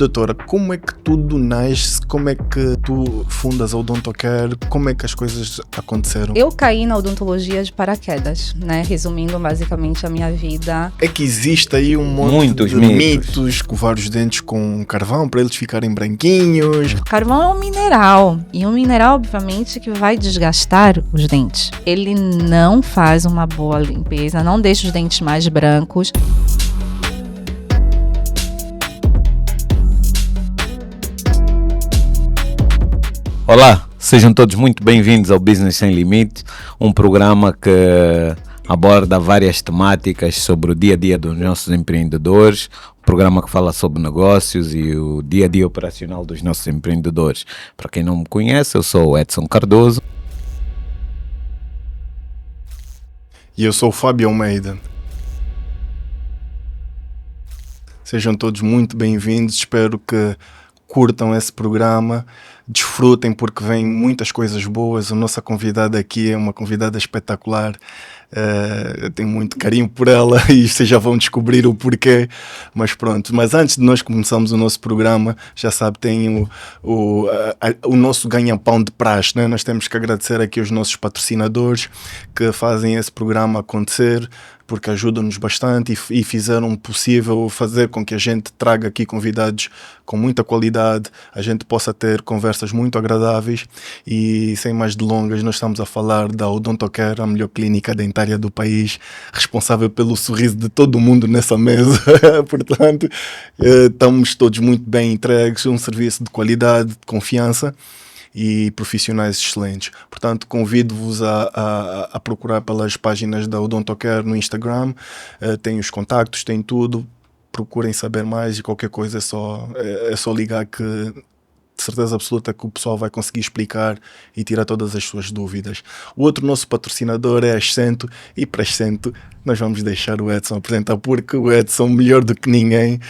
Doutora, como é que tudo nasce? Como é que tu fundas a Odontocare? Como é que as coisas aconteceram? Eu caí na odontologia de paraquedas, né? Resumindo basicamente a minha vida. É que existe aí um monte Muitos de mitos, covar os dentes com carvão para eles ficarem branquinhos. Carvão é um mineral, e um mineral, obviamente, que vai desgastar os dentes. Ele não faz uma boa limpeza, não deixa os dentes mais brancos. Olá, sejam todos muito bem-vindos ao Business Sem Limite, um programa que aborda várias temáticas sobre o dia a dia dos nossos empreendedores, um programa que fala sobre negócios e o dia a dia operacional dos nossos empreendedores. Para quem não me conhece, eu sou o Edson Cardoso. E eu sou o Fábio Almeida. Sejam todos muito bem-vindos, espero que curtam esse programa, desfrutem porque vem muitas coisas boas. A nossa convidada aqui é uma convidada espetacular, eu tenho muito carinho por ela e vocês já vão descobrir o porquê, mas pronto. Mas antes de nós começarmos o nosso programa, já sabe, tem o nosso ganha-pão de praxe, né? Nós temos que agradecer aqui aos nossos patrocinadores que fazem esse programa acontecer, porque ajudam-nos bastante e fizeram possível fazer com que a gente traga aqui convidados com muita qualidade, a gente possa ter conversas muito agradáveis. E sem mais delongas, nós estamos a falar da Odontocare, a melhor clínica dentária do país, responsável pelo sorriso de todo mundo nessa mesa. Portanto, estamos todos muito bem entregues, um serviço de qualidade, de confiança e profissionais excelentes. Portanto, convido-vos a procurar pelas páginas da Odontocare no Instagram, tem os contactos, tem tudo, procurem saber mais e qualquer coisa é só ligar que de certeza absoluta que o pessoal vai conseguir explicar e tirar todas as suas dúvidas. O outro nosso patrocinador é a Accento, e para a Accento nós vamos deixar o Edson apresentar, porque o Edson, melhor do que ninguém,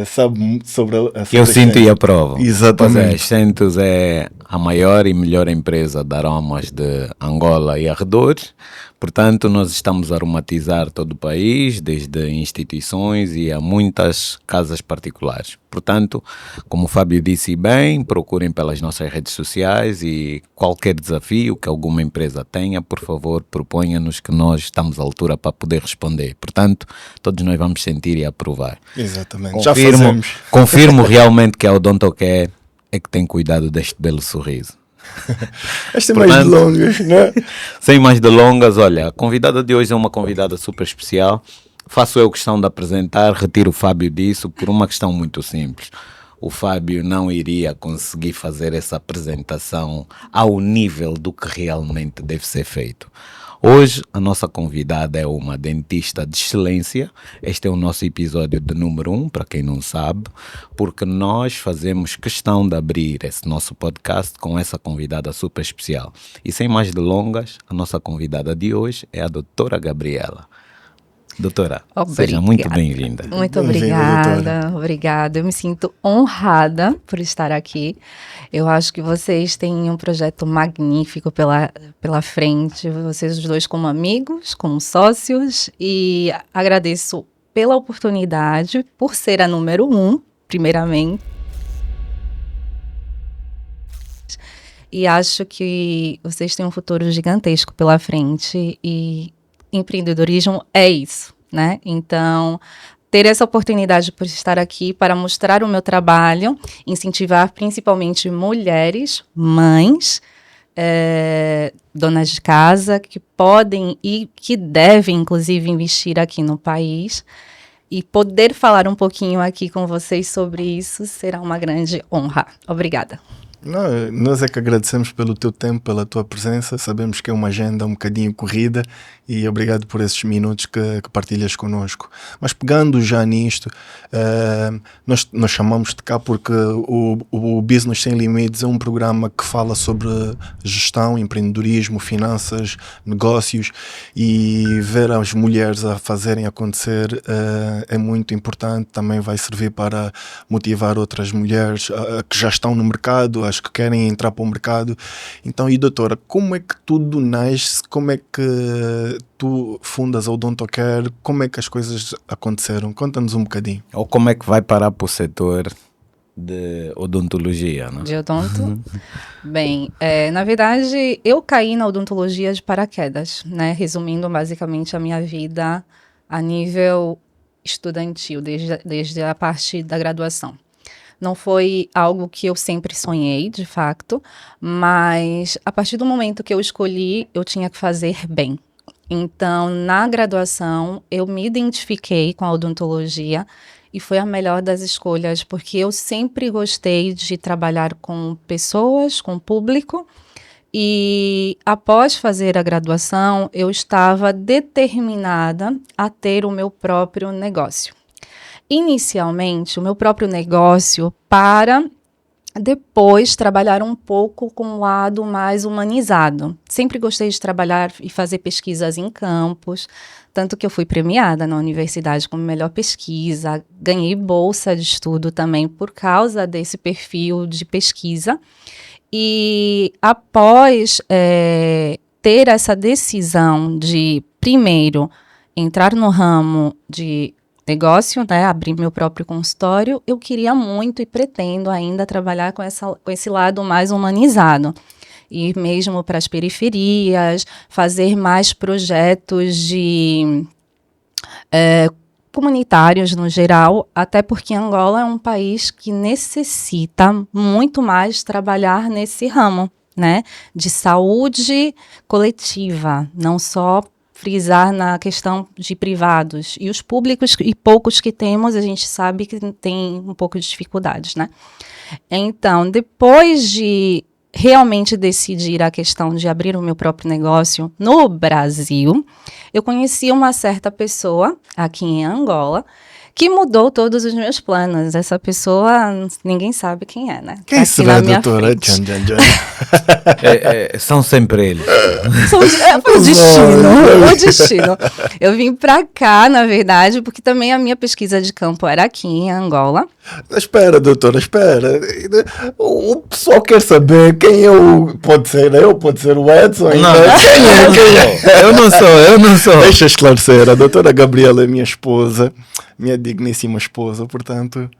sabe sobre a Eu sinto e aprovo. Exatamente. Pois é, Centos é a maior e melhor empresa de aromas de Angola e arredores. Portanto, nós estamos a aromatizar todo o país, desde instituições e a muitas casas particulares. Portanto, como o Fábio disse bem, procurem pelas nossas redes sociais e qualquer desafio que alguma empresa tenha, por favor, proponha-nos que nós estamos à altura para poder responder. Portanto, todos nós vamos sentir e aprovar. Exatamente. Já fazemos. Confirmo realmente que a Odontocare é que tem cuidado deste belo sorriso. Sem mais delongas, né? Sem mais delongas, olha, a convidada de hoje é uma convidada super especial. Faço eu questão de apresentar, retiro o Fábio disso por uma questão muito simples. O Fábio não iria conseguir fazer essa apresentação ao nível do que realmente deve ser feito. Hoje a nossa convidada é uma dentista de excelência. Este é o nosso episódio de número 1, para quem não sabe, porque nós fazemos questão de abrir esse nosso podcast com essa convidada super especial. E sem mais delongas, a nossa convidada de hoje é a doutora Gabriela. Doutora, seja muito bem-vinda. Muito obrigada. Eu me sinto honrada por estar aqui. Eu acho que vocês têm um projeto magnífico pela frente, vocês os dois como amigos, como sócios, e agradeço pela oportunidade, por ser a número 1, primeiramente. E acho que vocês têm um futuro gigantesco pela frente e empreendedorismo é isso, né? Então, ter essa oportunidade por estar aqui para mostrar o meu trabalho, incentivar principalmente mulheres, mães, donas de casa, que podem e que devem, inclusive, investir aqui no país. E poder falar um pouquinho aqui com vocês sobre isso será uma grande honra. Obrigada. Não, nós é que agradecemos pelo teu tempo, pela tua presença. Sabemos que é uma agenda um bocadinho corrida e obrigado por esses minutos que partilhas connosco. Mas pegando já nisto, nós chamamos de cá porque o Business Sem Limites é um programa que fala sobre gestão, empreendedorismo, finanças, negócios, e ver as mulheres a fazerem acontecer é muito importante. Também vai servir para motivar outras mulheres que já estão no mercado pessoas que querem entrar para o mercado. Então, e doutora, como é que tudo nasce? Como é que tu fundas a Odontocare? Como é que as coisas aconteceram? Conta-nos um bocadinho. Ou como é que vai parar para o setor de odontologia, né? De odonto? Bem, na verdade, eu caí na odontologia de paraquedas, né? Resumindo basicamente a minha vida a nível estudantil, desde a parte da graduação. Não foi algo que eu sempre sonhei, de fato, mas a partir do momento que eu escolhi, eu tinha que fazer bem. Então, na graduação, eu me identifiquei com a odontologia e foi a melhor das escolhas, porque eu sempre gostei de trabalhar com pessoas, com público, e após fazer a graduação, eu estava determinada a ter o meu próprio negócio. Inicialmente, o meu próprio negócio para depois trabalhar um pouco com o lado mais humanizado. Sempre gostei de trabalhar e fazer pesquisas em campos, tanto que eu fui premiada na universidade como melhor pesquisa, ganhei bolsa de estudo também por causa desse perfil de pesquisa. E após ter essa decisão de, primeiro, entrar no ramo de negócio, né, abrir meu próprio consultório, eu queria muito e pretendo ainda trabalhar com esse lado mais humanizado. Ir mesmo para as periferias, fazer mais projetos de comunitários no geral, até porque Angola é um país que necessita muito mais trabalhar nesse ramo, né, de saúde coletiva, não só frisar na questão de privados. E os públicos e poucos que temos, a gente sabe que tem um pouco de dificuldades, né? Então, depois de realmente decidir a questão de abrir o meu próprio negócio no Brasil, eu conheci uma certa pessoa aqui em Angola que mudou todos os meus planos. Essa pessoa, ninguém sabe quem é, né? Quem tá será, aqui na minha doutora? frente. São sempre eles. Foi o destino, o destino. Eu vim pra cá, na verdade, porque também a minha pesquisa de campo era aqui em Angola. Espera, doutora, espera. O pessoal quer saber quem eu... Pode ser eu, pode ser o Edson. Não, Quem é? eu não sou. Deixa eu esclarecer. A doutora Gabriela é minha esposa, minha digníssima esposa, portanto...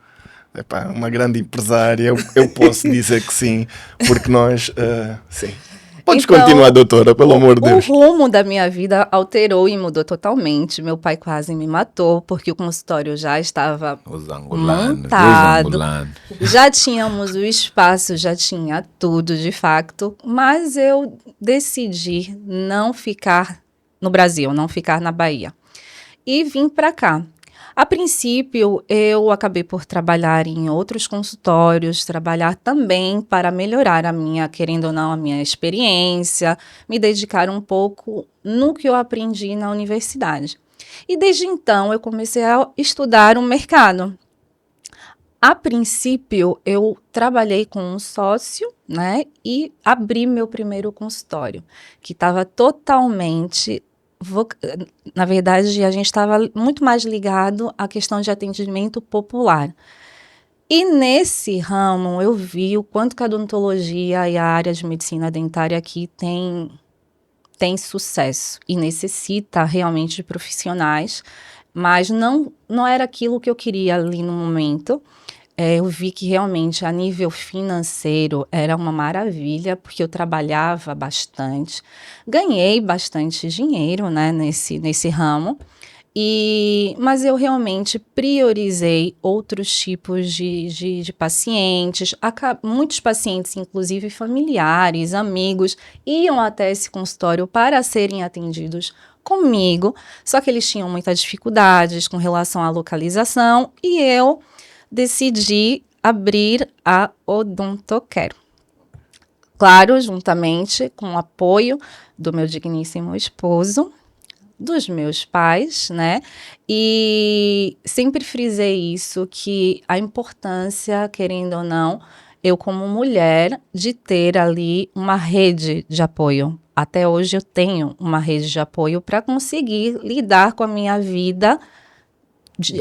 Epá, uma grande empresária, eu posso dizer que sim, porque nós, sim. Podes Então, continuar, doutora, pelo amor de Deus. O rumo da minha vida alterou e mudou totalmente. Meu pai quase me matou, porque o consultório já estava Os angolanos, montado. ex-angolanos. Já tínhamos o espaço, já tinha tudo, de fato. Mas eu decidi não ficar no Brasil, não ficar na Bahia. E vim para cá. A princípio, eu acabei por trabalhar em outros consultórios, trabalhar também para melhorar a minha, querendo ou não, a minha experiência, me dedicar um pouco no que eu aprendi na universidade. E desde então, eu comecei a estudar o mercado. A princípio, eu trabalhei com um sócio, né, e abri meu primeiro consultório, que estava totalmente... Na verdade, a gente estava muito mais ligado à questão de atendimento popular. E nesse ramo, eu vi o quanto que a odontologia e a área de medicina dentária aqui tem sucesso e necessita realmente de profissionais, mas não era aquilo que eu queria ali no momento. Eu vi que realmente a nível financeiro era uma maravilha, porque eu trabalhava bastante, ganhei bastante dinheiro, né, nesse ramo, mas eu realmente priorizei outros tipos de pacientes. Muitos pacientes, inclusive familiares, amigos, iam até esse consultório para serem atendidos comigo, só que eles tinham muitas dificuldades com relação à localização e eu decidi abrir a Odontocare. Claro, juntamente com o apoio do meu digníssimo esposo, dos meus pais, né? E sempre frisei isso, que a importância, querendo ou não, eu como mulher, de ter ali uma rede de apoio. Até hoje eu tenho uma rede de apoio para conseguir lidar com a minha vida,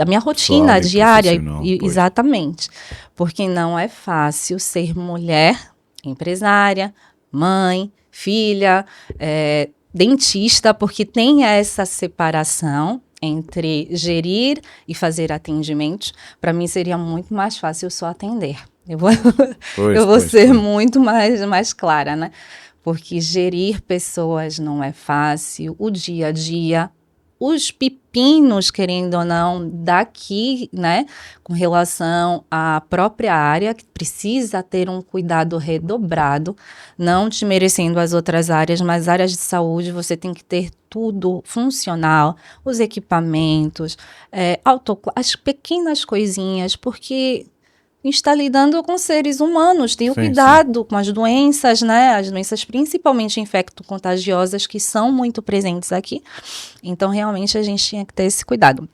a minha rotina diária. Exatamente. Porque não é fácil ser mulher empresária, mãe, filha, dentista, porque tem essa separação entre gerir e fazer atendimentos. Para mim seria muito mais fácil só atender. Eu vou ser muito mais clara, né? Porque gerir pessoas não é fácil, o dia a dia, os pepinos, querendo ou não, daqui, né, com relação à própria área, que precisa ter um cuidado redobrado, não desmerecendo as outras áreas, mas áreas de saúde você tem que ter tudo funcional, os equipamentos, as pequenas coisinhas, porque a gente está lidando com seres humanos, tem o cuidado com as doenças, né? As doenças principalmente infecto-contagiosas que são muito presentes aqui. Então, realmente, a gente tinha que ter esse cuidado.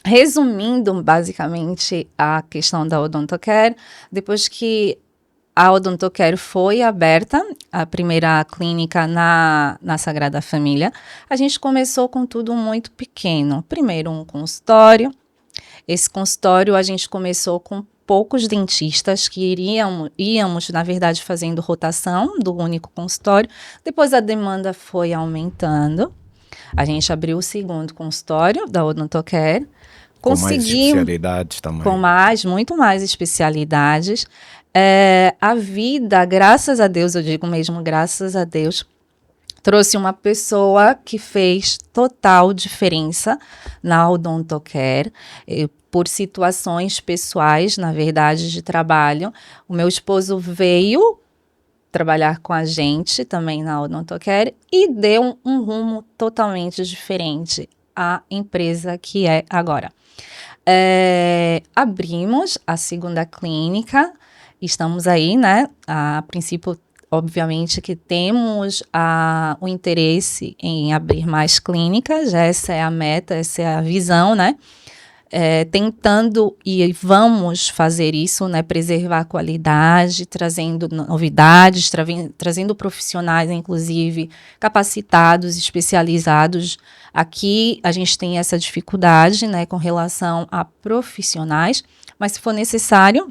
Resumindo, basicamente, a questão da Odontocare, depois que a Odontocare foi aberta, a primeira clínica na Sagrada Família, a gente começou com tudo muito pequeno. Primeiro, um consultório. Esse consultório a gente começou com poucos dentistas que íamos, na verdade, fazendo rotação do único consultório. Depois a demanda foi aumentando. A gente abriu o segundo consultório da Odontocare. Com mais especialidades também. Com muito mais especialidades. A vida, graças a Deus, eu digo mesmo, graças a Deus, trouxe uma pessoa que fez total diferença na Odontocare. Por situações pessoais, na verdade, de trabalho. O meu esposo veio trabalhar com a gente também na Odontocare e deu um rumo totalmente diferente à empresa que é agora. Abrimos a segunda clínica, estamos aí, né? A princípio, obviamente que temos o interesse em abrir mais clínicas, essa é a meta, essa é a visão, né? Tentando e vamos fazer isso, né, preservar a qualidade, trazendo novidades, trazendo profissionais, inclusive, capacitados, especializados. Aqui a gente tem essa dificuldade, né, com relação a profissionais, mas se for necessário,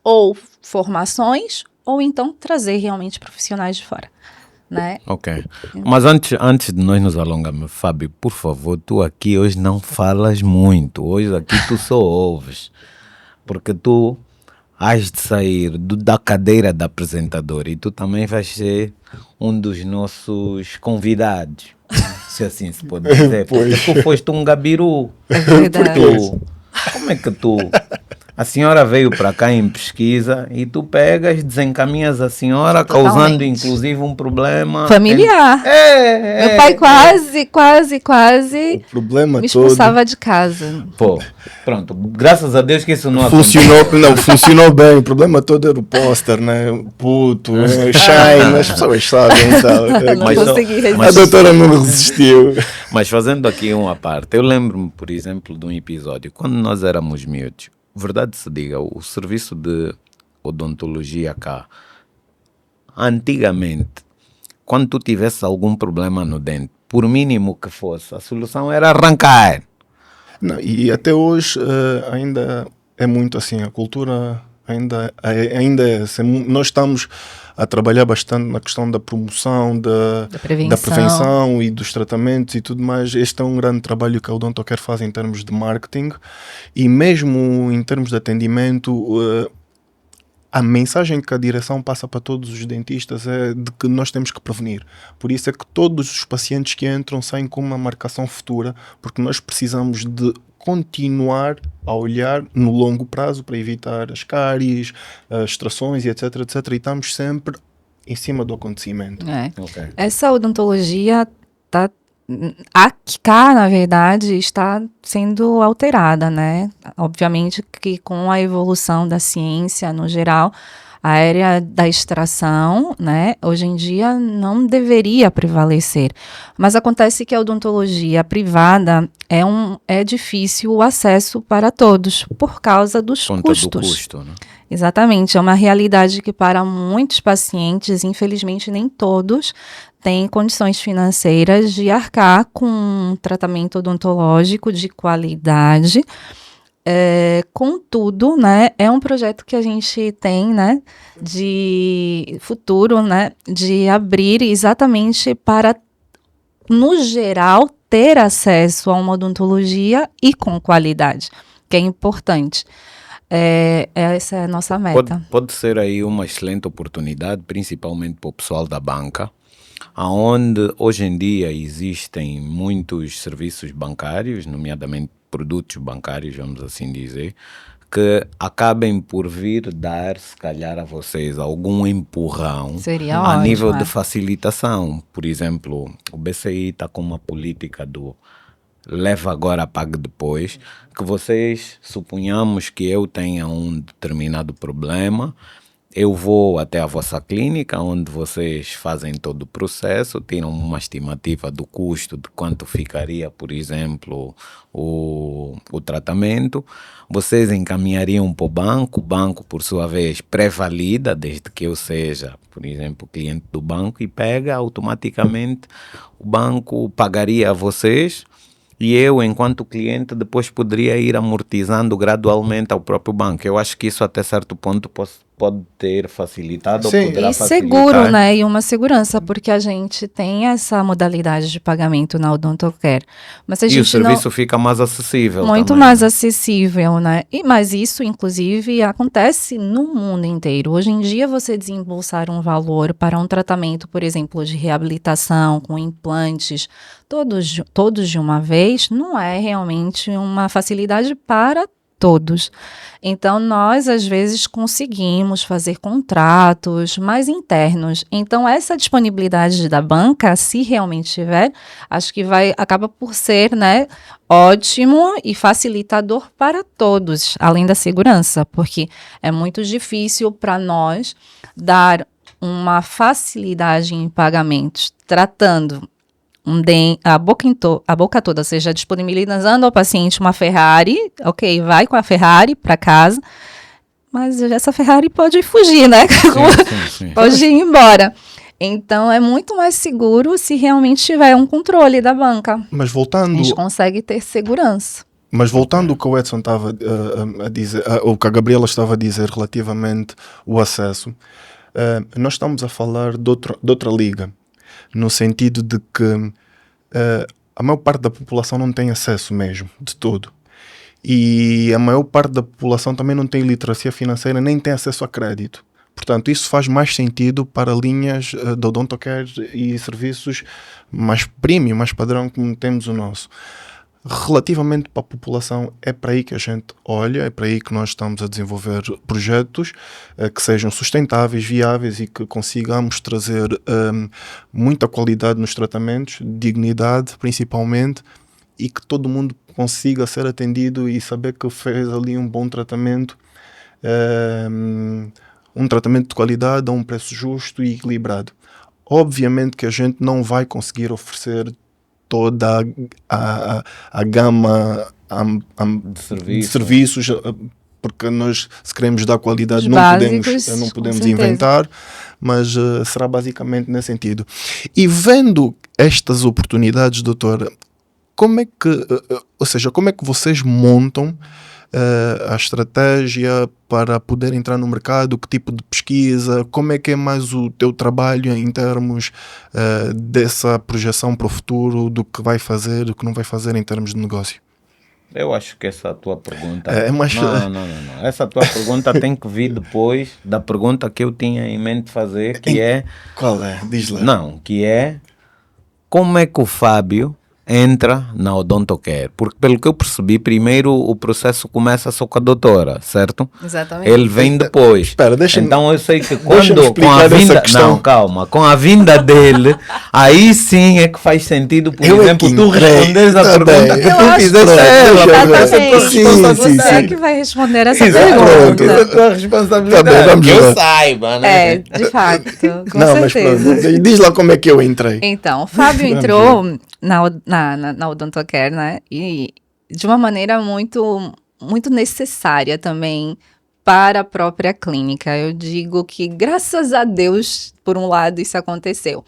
ou formações, ou então trazer realmente profissionais de fora. Né? Ok. Mas antes de nós nos alongarmos, Fábio, por favor, tu aqui hoje não falas muito. Hoje aqui tu só ouves. Porque tu has de sair da cadeira da apresentadora e tu também vais ser um dos nossos convidados. Se assim se pode dizer. Porque tu foste um gabiru. É verdade. Como é que tu... A senhora veio para cá em pesquisa e tu pegas, desencaminhas a senhora, totalmente, causando inclusive um problema familiar. Meu pai quase o problema me expulsava de casa. Pô, pronto, graças a Deus que isso não funcionou bem. O problema todo era o póster, né? Puto, shine, as pessoas sabem, sabe? A doutora não resistiu. Mas fazendo aqui uma parte, eu lembro-me, por exemplo, de um episódio, quando nós éramos miúdos. Verdade se diga, o serviço de odontologia cá, antigamente, quando tu tivesse algum problema no dente, por mínimo que fosse, a solução era arrancar. Não, e até hoje ainda é muito assim, a cultura ainda é assim. Nós estamos a trabalhar bastante na questão da promoção, da prevenção e dos tratamentos e tudo mais. Este é um grande trabalho que a Odontocare faz em termos de marketing e mesmo em termos de atendimento, a mensagem que a direção passa para todos os dentistas é de que nós temos que prevenir. Por isso é que todos os pacientes que entram saem com uma marcação futura, porque nós precisamos de continuar a olhar no longo prazo para evitar as cáries, as extrações e etc, etc. E estamos sempre em cima do acontecimento. Okay. Essa odontologia cá, na verdade, está sendo alterada, né? Obviamente que com a evolução da ciência no geral, a área da extração, né, hoje em dia não deveria prevalecer. Mas acontece que a odontologia privada é difícil o acesso para todos, por causa dos custos. Do custo, né? Exatamente, é uma realidade que para muitos pacientes, infelizmente nem todos, têm condições financeiras de arcar com um tratamento odontológico de qualidade. Contudo, né, é um projeto que a gente tem, né, de futuro, né, de abrir exatamente para, no geral, ter acesso a uma odontologia e com qualidade, que é importante. Essa é a nossa meta. Pode ser aí uma excelente oportunidade, principalmente para o pessoal da banca, onde hoje em dia existem muitos serviços bancários, nomeadamente produtos bancários, vamos assim dizer, que acabem por vir dar, se calhar, a vocês algum empurrão Seria a ótimo, nível de facilitação. Por exemplo, o BCI está com uma política do leva agora, pague depois, que vocês, suponhamos que eu tenha um determinado problema, eu vou até a vossa clínica, onde vocês fazem todo o processo, tiram uma estimativa do custo, de quanto ficaria, por exemplo, o tratamento. Vocês encaminhariam para o banco, por sua vez, pré-valida, desde que eu seja, por exemplo, cliente do banco, e pega automaticamente, o banco pagaria a vocês, e eu, enquanto cliente, depois poderia ir amortizando gradualmente ao próprio banco. Eu acho que isso, até certo ponto, pode ter facilitado. Sim. Ou poderá E facilitar. seguro, né? E uma segurança, porque a gente tem essa modalidade de pagamento na Odontocare. Mas a E gente o serviço fica mais acessível muito também, mais né? acessível, né? Mas isso, inclusive, acontece no mundo inteiro. Hoje em dia, você desembolsar um valor para um tratamento, por exemplo, de reabilitação com implantes, todos de uma vez, não é realmente uma facilidade para todos. Então, nós, às vezes, conseguimos fazer contratos mais internos. Então, essa disponibilidade da banca, se realmente tiver, acho que acaba por ser, né, ótimo e facilitador para todos, além da segurança, porque é muito difícil para nós dar uma facilidade em pagamentos, tratando a boca toda, ou seja, disponibilizando ao paciente uma Ferrari, ok, vai com a Ferrari para casa, mas essa Ferrari pode fugir, né? Sim. Pode ir embora. Então, é muito mais seguro se realmente tiver um controle da banca. Mas A voltando, gente consegue ter segurança. ao que o Edson estava a dizer, ou que a Gabriela estava a dizer relativamente ao acesso, nós estamos a falar de outra liga, no sentido de que a maior parte da população não tem acesso mesmo, de todo. E a maior parte da população também não tem literacia financeira, nem tem acesso a crédito. Portanto, isso faz mais sentido para linhas de odontocare e serviços mais premium, mais padrão, como temos o nosso. Relativamente para a população, é para aí que a gente olha, é para aí que nós estamos a desenvolver projetos que sejam sustentáveis, viáveis e que consigamos trazer muita qualidade nos tratamentos, dignidade principalmente, e que todo mundo consiga ser atendido e saber que fez ali um bom tratamento, um tratamento de qualidade a um preço justo e equilibrado. Obviamente que a gente não vai conseguir oferecer toda a gama de serviços, porque nós, se queremos dar qualidade, não podemos inventar, mas será basicamente nesse sentido. E vendo estas oportunidades, doutora, como é que vocês montam a estratégia para poder entrar no mercado? Que tipo de pesquisa? Como é que é mais o teu trabalho em termos dessa projeção para o futuro, do que vai fazer, do que não vai fazer em termos de negócio? Eu acho que essa tua pergunta... Não. Essa tua pergunta tem que vir depois da pergunta que eu tinha em mente fazer, que é... Qual é? Diz lá. Não, que é... Como é que o Fábio entra na Odontocare? Porque, pelo que eu percebi, primeiro o processo começa só com a doutora, certo? Exatamente. Ele vem depois. Espera, deixa-me... Então eu sei que Deixa-me com a explicar essa vinda... questão. Não, calma. Com a vinda dele, aí sim é que faz sentido, por Eu é exemplo, que tu entrei responderes a também. pergunta que Eu tu acho fizeste que a ela. exatamente. Sim. Você é que vai responder essa Exato, pergunta. essa é a tua responsabilidade. Tá bem, vamos que lá. eu saiba, né? De fato, com Não, mas certeza. pronto, diz lá como é que eu entrei. Então, o Fábio entrou na Odontocare, né? E de uma maneira muito, muito necessária também para a própria clínica. Eu digo que, graças a Deus, por um lado, isso aconteceu.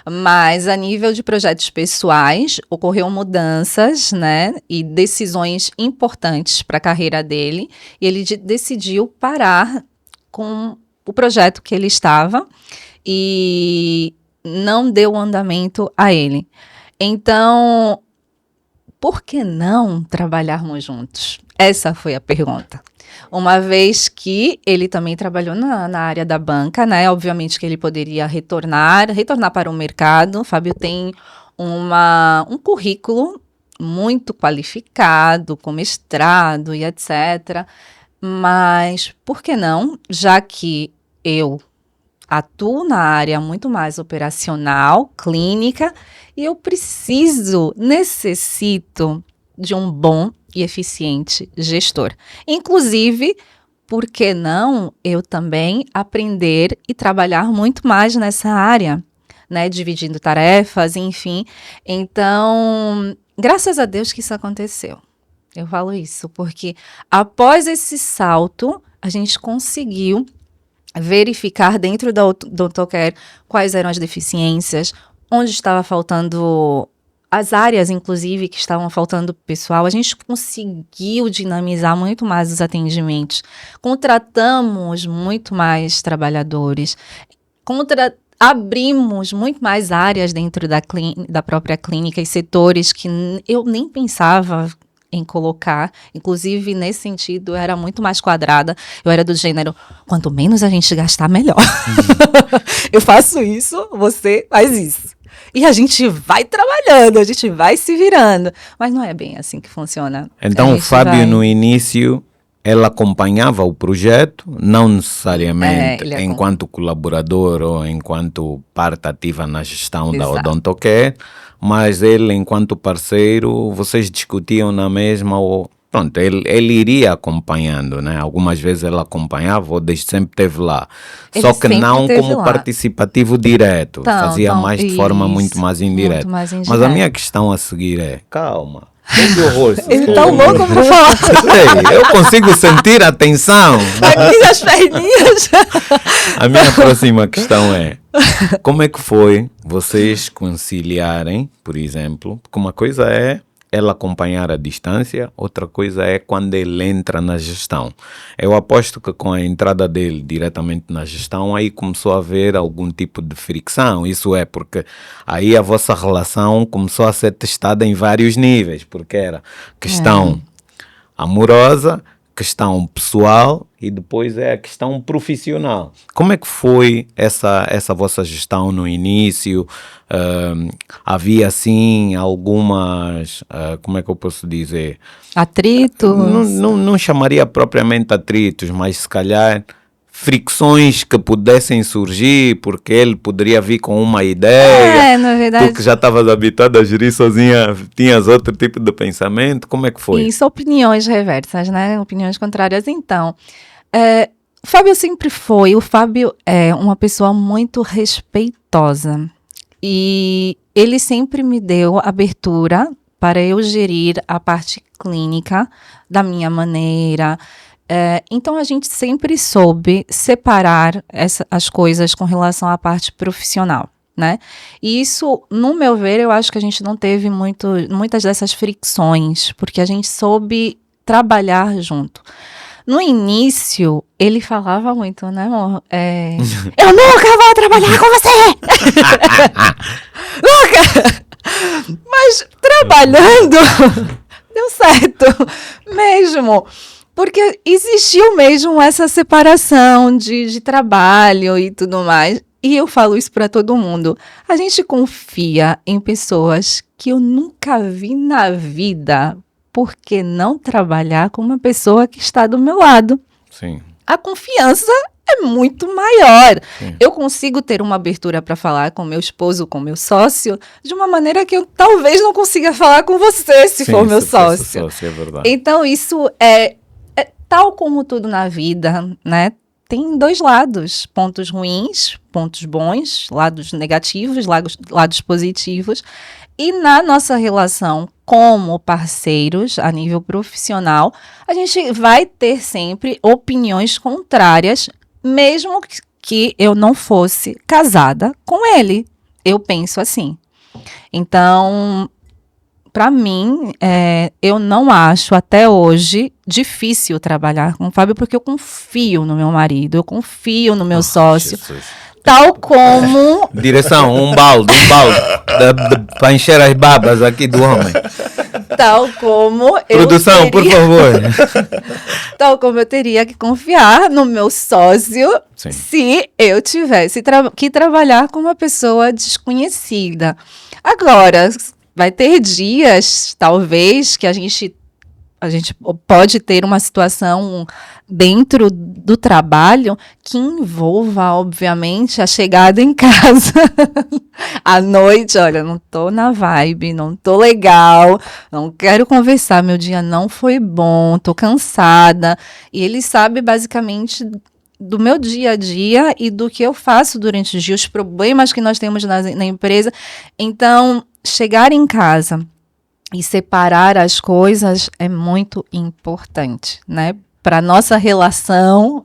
Mas, a nível de projetos pessoais, ocorreu mudanças, né, e decisões importantes para a carreira dele, e ele decidiu parar com o projeto que ele estava e não deu andamento a ele. Então, por que não trabalharmos juntos? Essa foi a pergunta. Uma vez que ele também trabalhou na área da banca, né? Obviamente que ele poderia retornar para o mercado. O Fábio tem um currículo muito qualificado, com mestrado e etc. Mas por que não? Já que eu atuo na área muito mais operacional, clínica, e eu necessito de um bom e eficiente gestor. Inclusive, por que não eu também aprender e trabalhar muito mais nessa área, né? Dividindo tarefas, enfim. Então, graças a Deus que isso aconteceu. Eu falo isso porque após esse salto, a gente conseguiu verificar dentro da Odontocare quais eram as deficiências, onde estava faltando as áreas, inclusive, que estavam faltando pessoal. A gente conseguiu dinamizar muito mais os atendimentos. Contratamos muito mais trabalhadores. Abrimos muito mais áreas dentro da própria clínica e setores que eu nem pensava em colocar. Inclusive, nesse sentido, eu era muito mais quadrada. Eu era do gênero, quanto menos a gente gastar, melhor. Eu faço isso, você faz isso. E a gente vai trabalhando, a gente vai se virando. Mas não é bem assim que funciona. Então, o Fábio, no início, ela acompanhava o projeto, não necessariamente enquanto colaborador ou enquanto parte ativa na gestão da Odontocare, mas ele, enquanto parceiro, vocês discutiam na mesma, ou pronto, ele iria acompanhando, né? Algumas vezes ele acompanhava, ou desde sempre esteve lá. Só que não como participativo direto, fazia mais de forma muito mais indireta. Mas a minha questão a seguir é, calma. Ele tá louco pra falar. Eu consigo sentir a tensão. Aqui as perninhas. A minha próxima questão é, como é que foi vocês conciliarem, por exemplo, porque uma coisa é ela acompanhar a distância, outra coisa é quando ele entra na gestão. Eu aposto que com a entrada dele diretamente na gestão, aí começou a haver algum tipo de fricção. Isso é porque aí a vossa relação começou a ser testada em vários níveis, porque era questão amorosa, questão pessoal e depois é a questão profissional. Como é que foi essa vossa gestão no início? Havia assim algumas, como é que eu posso dizer? Atritos? Não chamaria propriamente atritos, mas se calhar fricções que pudessem surgir, porque ele poderia vir com uma ideia, na verdade, tu que já estavas habituado a gerir sozinha, tinhas outro tipo de pensamento, como é que foi? Isso, opiniões reversas, né? Opiniões contrárias. Então, o Fábio é uma pessoa muito respeitosa e ele sempre me deu abertura para eu gerir a parte clínica da minha maneira. Então, a gente sempre soube separar as coisas com relação à parte profissional, né? E isso, no meu ver, eu acho que a gente não teve muitas dessas fricções, porque a gente soube trabalhar junto. No início, ele falava muito, né, amor? Eu nunca vou trabalhar com você! Nunca! Mas trabalhando, deu certo mesmo. Porque existiu mesmo essa separação de trabalho e tudo mais. E eu falo isso para todo mundo. A gente confia em pessoas que eu nunca vi na vida. Por que não trabalhar com uma pessoa que está do meu lado? Sim. A confiança é muito maior. Sim. Eu consigo ter uma abertura para falar com meu esposo, com meu sócio, de uma maneira que eu talvez não consiga falar com você, se for meu sócio. É verdade. Então, isso é tal como tudo na vida, né? tem dois lados, pontos ruins, pontos bons, lados negativos, lados positivos. E na nossa relação como parceiros, a nível profissional, a gente vai ter sempre opiniões contrárias, mesmo que eu não fosse casada com ele. Eu penso assim. Então, para mim, eu não acho até hoje difícil trabalhar com o Fábio, porque eu confio no meu marido, eu confio no meu sócio. Jesus. Tal como. Direção, um balde para encher as babas aqui do homem. Tal como eu. Produção, por favor. Tal como eu teria que confiar no meu sócio. Sim. Se eu tivesse que trabalhar com uma pessoa desconhecida. Agora, vai ter dias, talvez, que a gente pode ter uma situação dentro do trabalho que envolva, obviamente, a chegada em casa. À noite, olha, não tô na vibe, não tô legal, não quero conversar, meu dia não foi bom, tô cansada. E ele sabe, basicamente, do meu dia a dia e do que eu faço durante o dia, os problemas que nós temos na empresa. Então, chegar em casa e separar as coisas é muito importante, né? Para nossa relação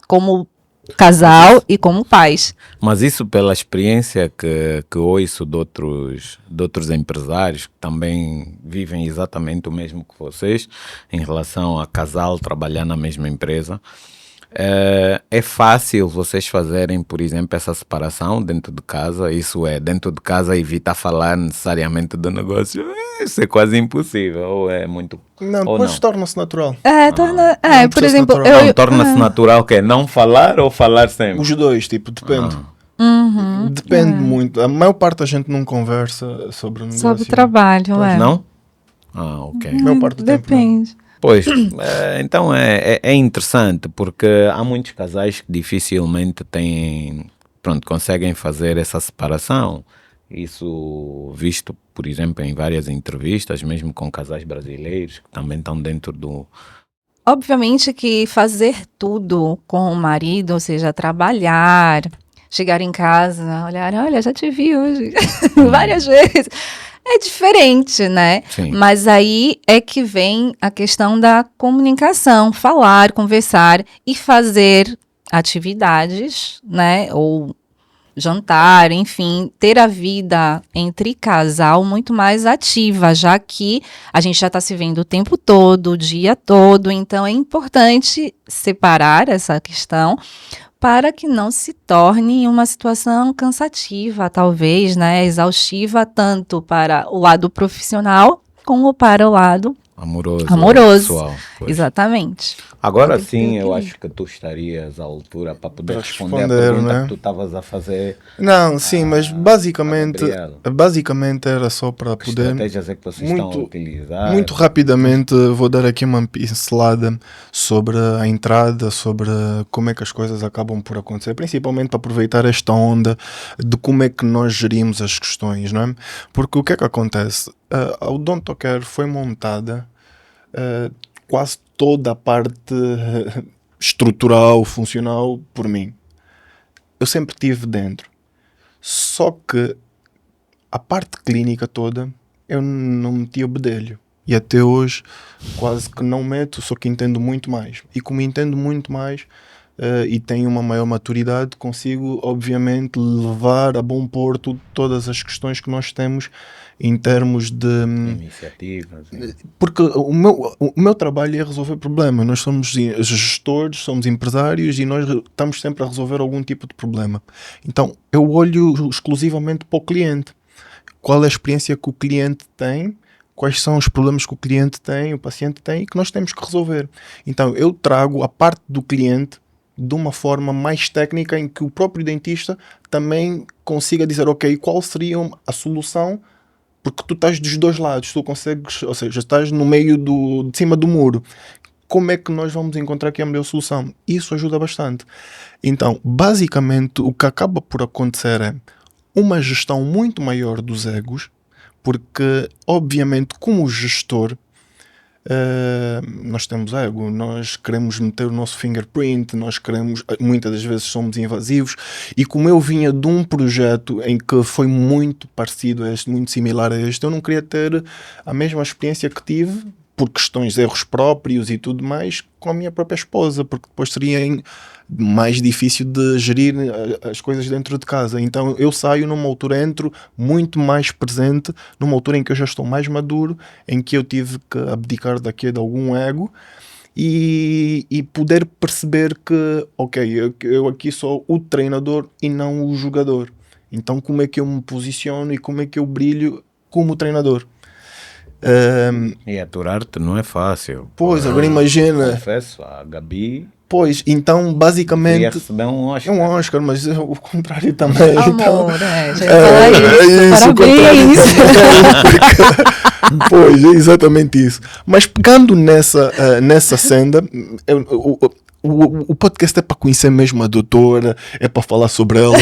como casal e como pais. Mas isso pela experiência que ouço de outros empresários que também vivem exatamente o mesmo que vocês em relação a casal trabalhar na mesma empresa. É fácil vocês fazerem, por exemplo, essa separação dentro de casa? Isso é, dentro de casa evitar falar necessariamente do negócio? Isso é quase impossível, ou é muito... Não, ou depois não? torna-se natural. Por processo exemplo, natural. Não, torna-se natural que é não falar ou falar sempre? Os dois, tipo, depende. Uhum, Depende muito. A maior parte da gente não conversa sobre o negócio. sobre o trabalho, Não? Ah, ok. A maior parte do tempo não. depende. Pois, então é interessante, porque há muitos casais que dificilmente conseguem fazer essa separação. Isso visto, por exemplo, em várias entrevistas, mesmo com casais brasileiros, que também estão dentro do... Obviamente que fazer tudo com o marido, ou seja, trabalhar, chegar em casa, olha, já te vi hoje várias vezes. É diferente, né? Sim. Mas aí é que vem a questão da comunicação, falar, conversar e fazer atividades, né? Ou jantar, enfim, ter a vida entre casal muito mais ativa, já que a gente já está se vendo o tempo todo, o dia todo, então é importante separar essa questão para que não se torne uma situação cansativa, talvez, né, exaustiva, tanto para o lado profissional como para o lado Amoroso. amoroso. Pois. Exatamente. Agora Tem que sim, ter eu equilíbrio. acho que tu estarias à altura para poder Para responder a responder, pergunta né? que tu estavas a fazer. Não, sim, mas Gabriela. basicamente era só para Que poder. estratégias é que vocês estão a utilizar? Muito rapidamente vou dar aqui uma pincelada sobre a entrada, sobre como é que as coisas acabam por acontecer, principalmente para aproveitar esta onda de como é que nós gerimos as questões, não é? Porque o que é que acontece? A Odontocare foi montada quase toda a parte estrutural, funcional por mim. Eu sempre estive dentro. Só que a parte clínica toda eu não meti o bedelho. E até hoje quase que não meto, só que entendo muito mais. E como entendo muito mais e tenho uma maior maturidade, consigo obviamente levar a bom porto todas as questões que nós temos em termos de... Iniciativas. Porque o meu trabalho é resolver problemas. Nós somos gestores, somos empresários e nós estamos sempre a resolver algum tipo de problema. Então eu olho exclusivamente para o cliente. Qual é a experiência que o cliente tem, quais são os problemas que o cliente tem, o paciente tem e que nós temos que resolver. Então eu trago a parte do cliente de uma forma mais técnica em que o próprio dentista também consiga dizer, ok, qual seria a solução, porque tu estás dos dois lados, tu consegues, ou seja, estás no meio de cima do muro. Como é que nós vamos encontrar aqui a melhor solução? Isso ajuda bastante. Então, basicamente, o que acaba por acontecer é uma gestão muito maior dos egos, porque, obviamente, como gestor, nós temos ego, nós queremos meter o nosso fingerprint, nós queremos, muitas das vezes somos invasivos, e como eu vinha de um projeto em que foi muito parecido a este, muito similar a este, eu não queria ter a mesma experiência que tive, por questões de erros próprios e tudo mais, com a minha própria esposa, porque depois seria mais difícil de gerir as coisas dentro de casa. Então eu saio numa altura, entro muito mais presente, numa altura em que eu já estou mais maduro, em que eu tive que abdicar daqui de algum ego e poder perceber que, ok, eu aqui sou o treinador e não o jogador. Então como é que eu me posiciono e como é que eu brilho como treinador? E aturar-te não é fácil. Pois, agora imagina. Confesso, a Gabi Pois, então basicamente queria receber um Oscar. é um Oscar, mas o contrário também. Amor, então, já ia falar isso. o contrário Parabéns. também, pois, é exatamente isso. Mas pegando nessa senda, o podcast é para conhecer mesmo a doutora, é para falar sobre ela.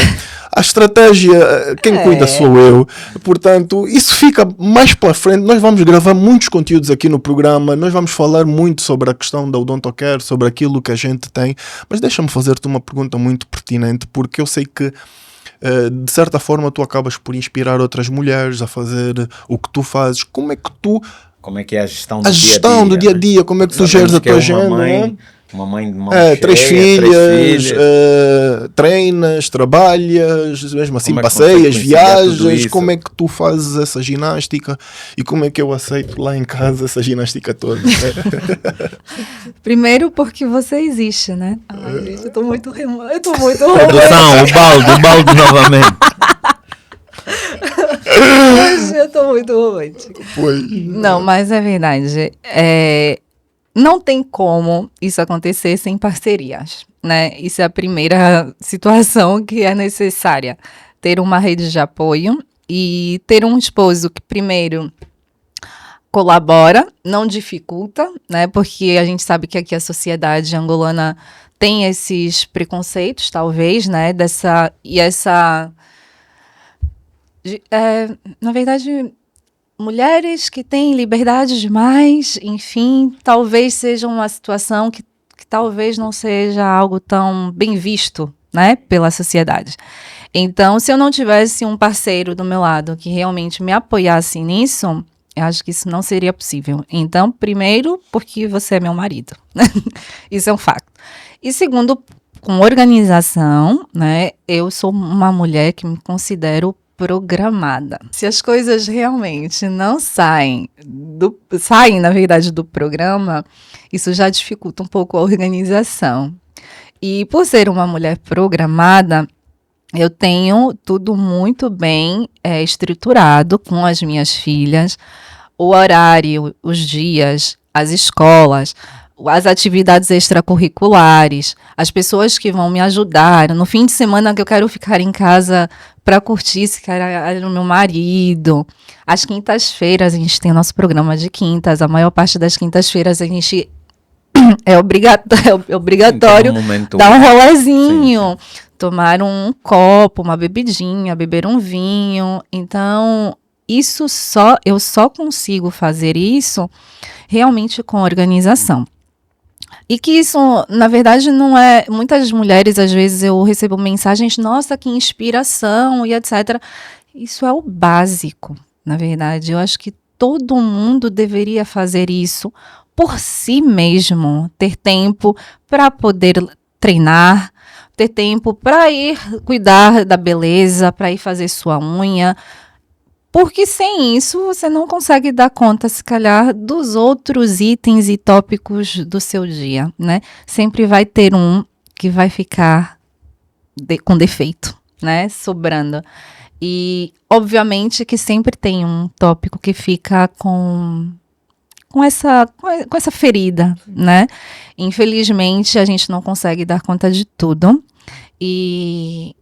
A estratégia, quem cuida sou eu. Portanto, isso fica mais para frente. Nós vamos gravar muitos conteúdos aqui no programa. Nós vamos falar muito sobre a questão da Odontocare, sobre aquilo que a gente tem. Mas deixa-me fazer-te uma pergunta muito pertinente, porque eu sei que de certa forma tu acabas por inspirar outras mulheres a fazer o que tu fazes. Como é que é a gestão do dia a dia? Como é que tu geres a tua agenda? Uma mãe de mão três cheia, filhas, treinas, trabalhas, mesmo assim Como é que passeias, consegue conciliar tudo viagens, isso? como é que tu fazes essa ginástica e como é que eu aceito lá em casa essa ginástica toda? Primeiro porque você existe, né? Ai, gente, eu tô muito Produção, o balde novamente. Hoje eu tô muito romântica. Não, mas é verdade. Não tem como isso acontecer sem parcerias, né? Isso é a primeira situação que é necessária. Ter uma rede de apoio e ter um esposo que primeiro colabora, não dificulta, né? Porque a gente sabe que aqui a sociedade angolana tem esses preconceitos, talvez, né? Na verdade, mulheres que têm liberdade demais, enfim, talvez seja uma situação que talvez não seja algo tão bem visto, né, pela sociedade. Então, se eu não tivesse um parceiro do meu lado que realmente me apoiasse nisso, eu acho que isso não seria possível. Então, primeiro, porque você é meu marido. Isso é um facto. E segundo, com organização, né, eu sou uma mulher que me considero programada. Se as coisas realmente não saem, na verdade, do programa, isso já dificulta um pouco a organização. E por ser uma mulher programada, eu tenho tudo muito bem estruturado com as minhas filhas, o horário, os dias, as escolas, as atividades extracurriculares, as pessoas que vão me ajudar. No fim de semana que eu quero ficar em casa para curtir, se quer no meu marido. Às quintas-feiras, a gente tem o nosso programa de quintas. A maior parte das quintas-feiras a gente é obrigatório dar um rolezinho, tomar um copo, uma bebidinha, beber um vinho. Então, eu só consigo fazer isso realmente com organização. E que isso, na verdade, não é... Muitas mulheres, às vezes, eu recebo mensagens, nossa, que inspiração e etc. Isso é o básico, na verdade. Eu acho que todo mundo deveria fazer isso por si mesmo. Ter tempo para poder treinar, ter tempo para ir cuidar da beleza, para ir fazer sua unha. Porque sem isso você não consegue dar conta, se calhar, dos outros itens e tópicos do seu dia, né? Sempre vai ter um que vai ficar com defeito, né? Sobrando. E, obviamente, que sempre tem um tópico que fica com essa ferida, né? Infelizmente, a gente não consegue dar conta de tudo. E...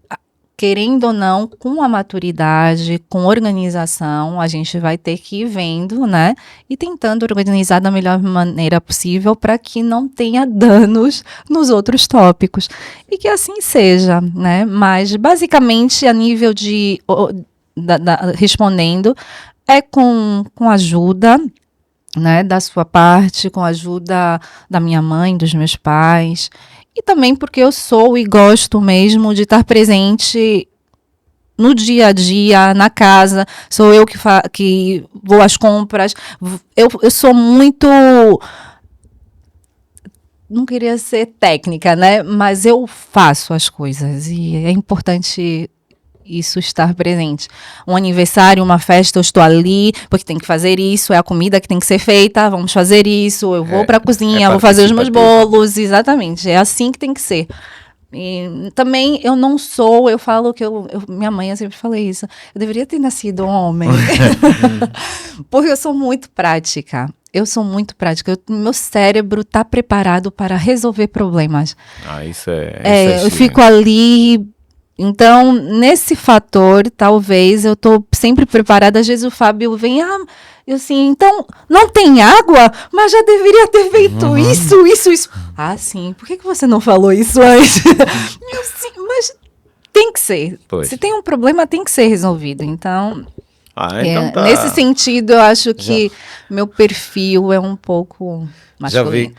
querendo ou não, com a maturidade, com organização, a gente vai ter que ir vendo, né? E tentando organizar da melhor maneira possível para que não tenha danos nos outros tópicos. E que assim seja, né? Mas, basicamente, a nível de... respondendo, é com ajuda, né, da sua parte, com a ajuda da minha mãe, dos meus pais, e também porque eu sou e gosto mesmo de estar presente no dia a dia, na casa. Sou eu que vou às compras. Eu sou muito... Não queria ser técnica, né? Mas eu faço as coisas e é importante isso estar presente. Um aniversário, uma festa, eu estou ali porque tem que fazer isso, é a comida que tem que ser feita, vamos fazer isso, eu vou para a cozinha, vou fazer os meus bolos, exatamente, é assim que tem que ser. E também eu não sou, eu falo que minha mãe, eu sempre falei isso, eu deveria ter nascido homem, porque eu sou muito prática. Meu cérebro está preparado para resolver problemas. Isso é eu fico ali. Então, nesse fator, talvez eu tô sempre preparada. Às vezes o Fábio vem, eu assim, então, não tem água? Mas já deveria ter feito isso. Sim, por que você não falou isso antes? Eu, sim, mas tem que ser. Pois. Se tem um problema, tem que ser resolvido. Então, então tá. Nesse sentido, eu acho que meu perfil é um pouco masculino.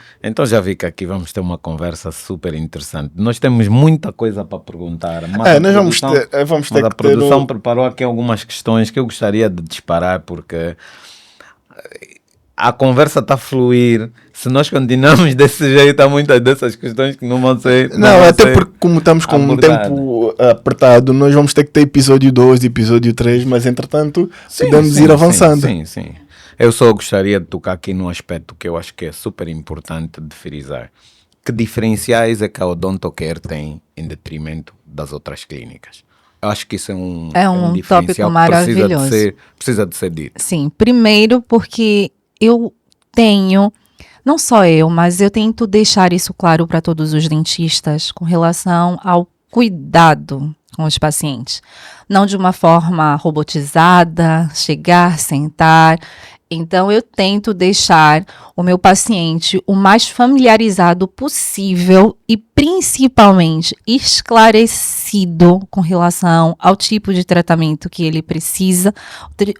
Já vi que aqui vamos ter uma conversa super interessante. Nós temos muita coisa para perguntar. Mas nós vamos ter a produção preparou aqui algumas questões que eu gostaria de disparar, porque a conversa está a fluir. Se nós continuarmos desse jeito, há muitas dessas questões que não vão ser. Até porque, como estamos com um tempo apertado, nós vamos ter que ter episódio 2, episódio 3, mas entretanto podemos ir avançando. Sim. Eu só gostaria de tocar aqui num aspecto que eu acho que é super importante de frisar. Que diferenciais é que a Odontocare tem em detrimento das outras clínicas? Eu acho que isso é um tópico maravilhoso. Precisa de ser dito. Sim, primeiro porque eu tenho, não só eu, mas eu tento deixar isso claro para todos os dentistas com relação ao cuidado com os pacientes. Não de uma forma robotizada, chegar, sentar. Então, eu tento deixar o meu paciente o mais familiarizado possível e, principalmente, esclarecido com relação ao tipo de tratamento que ele precisa,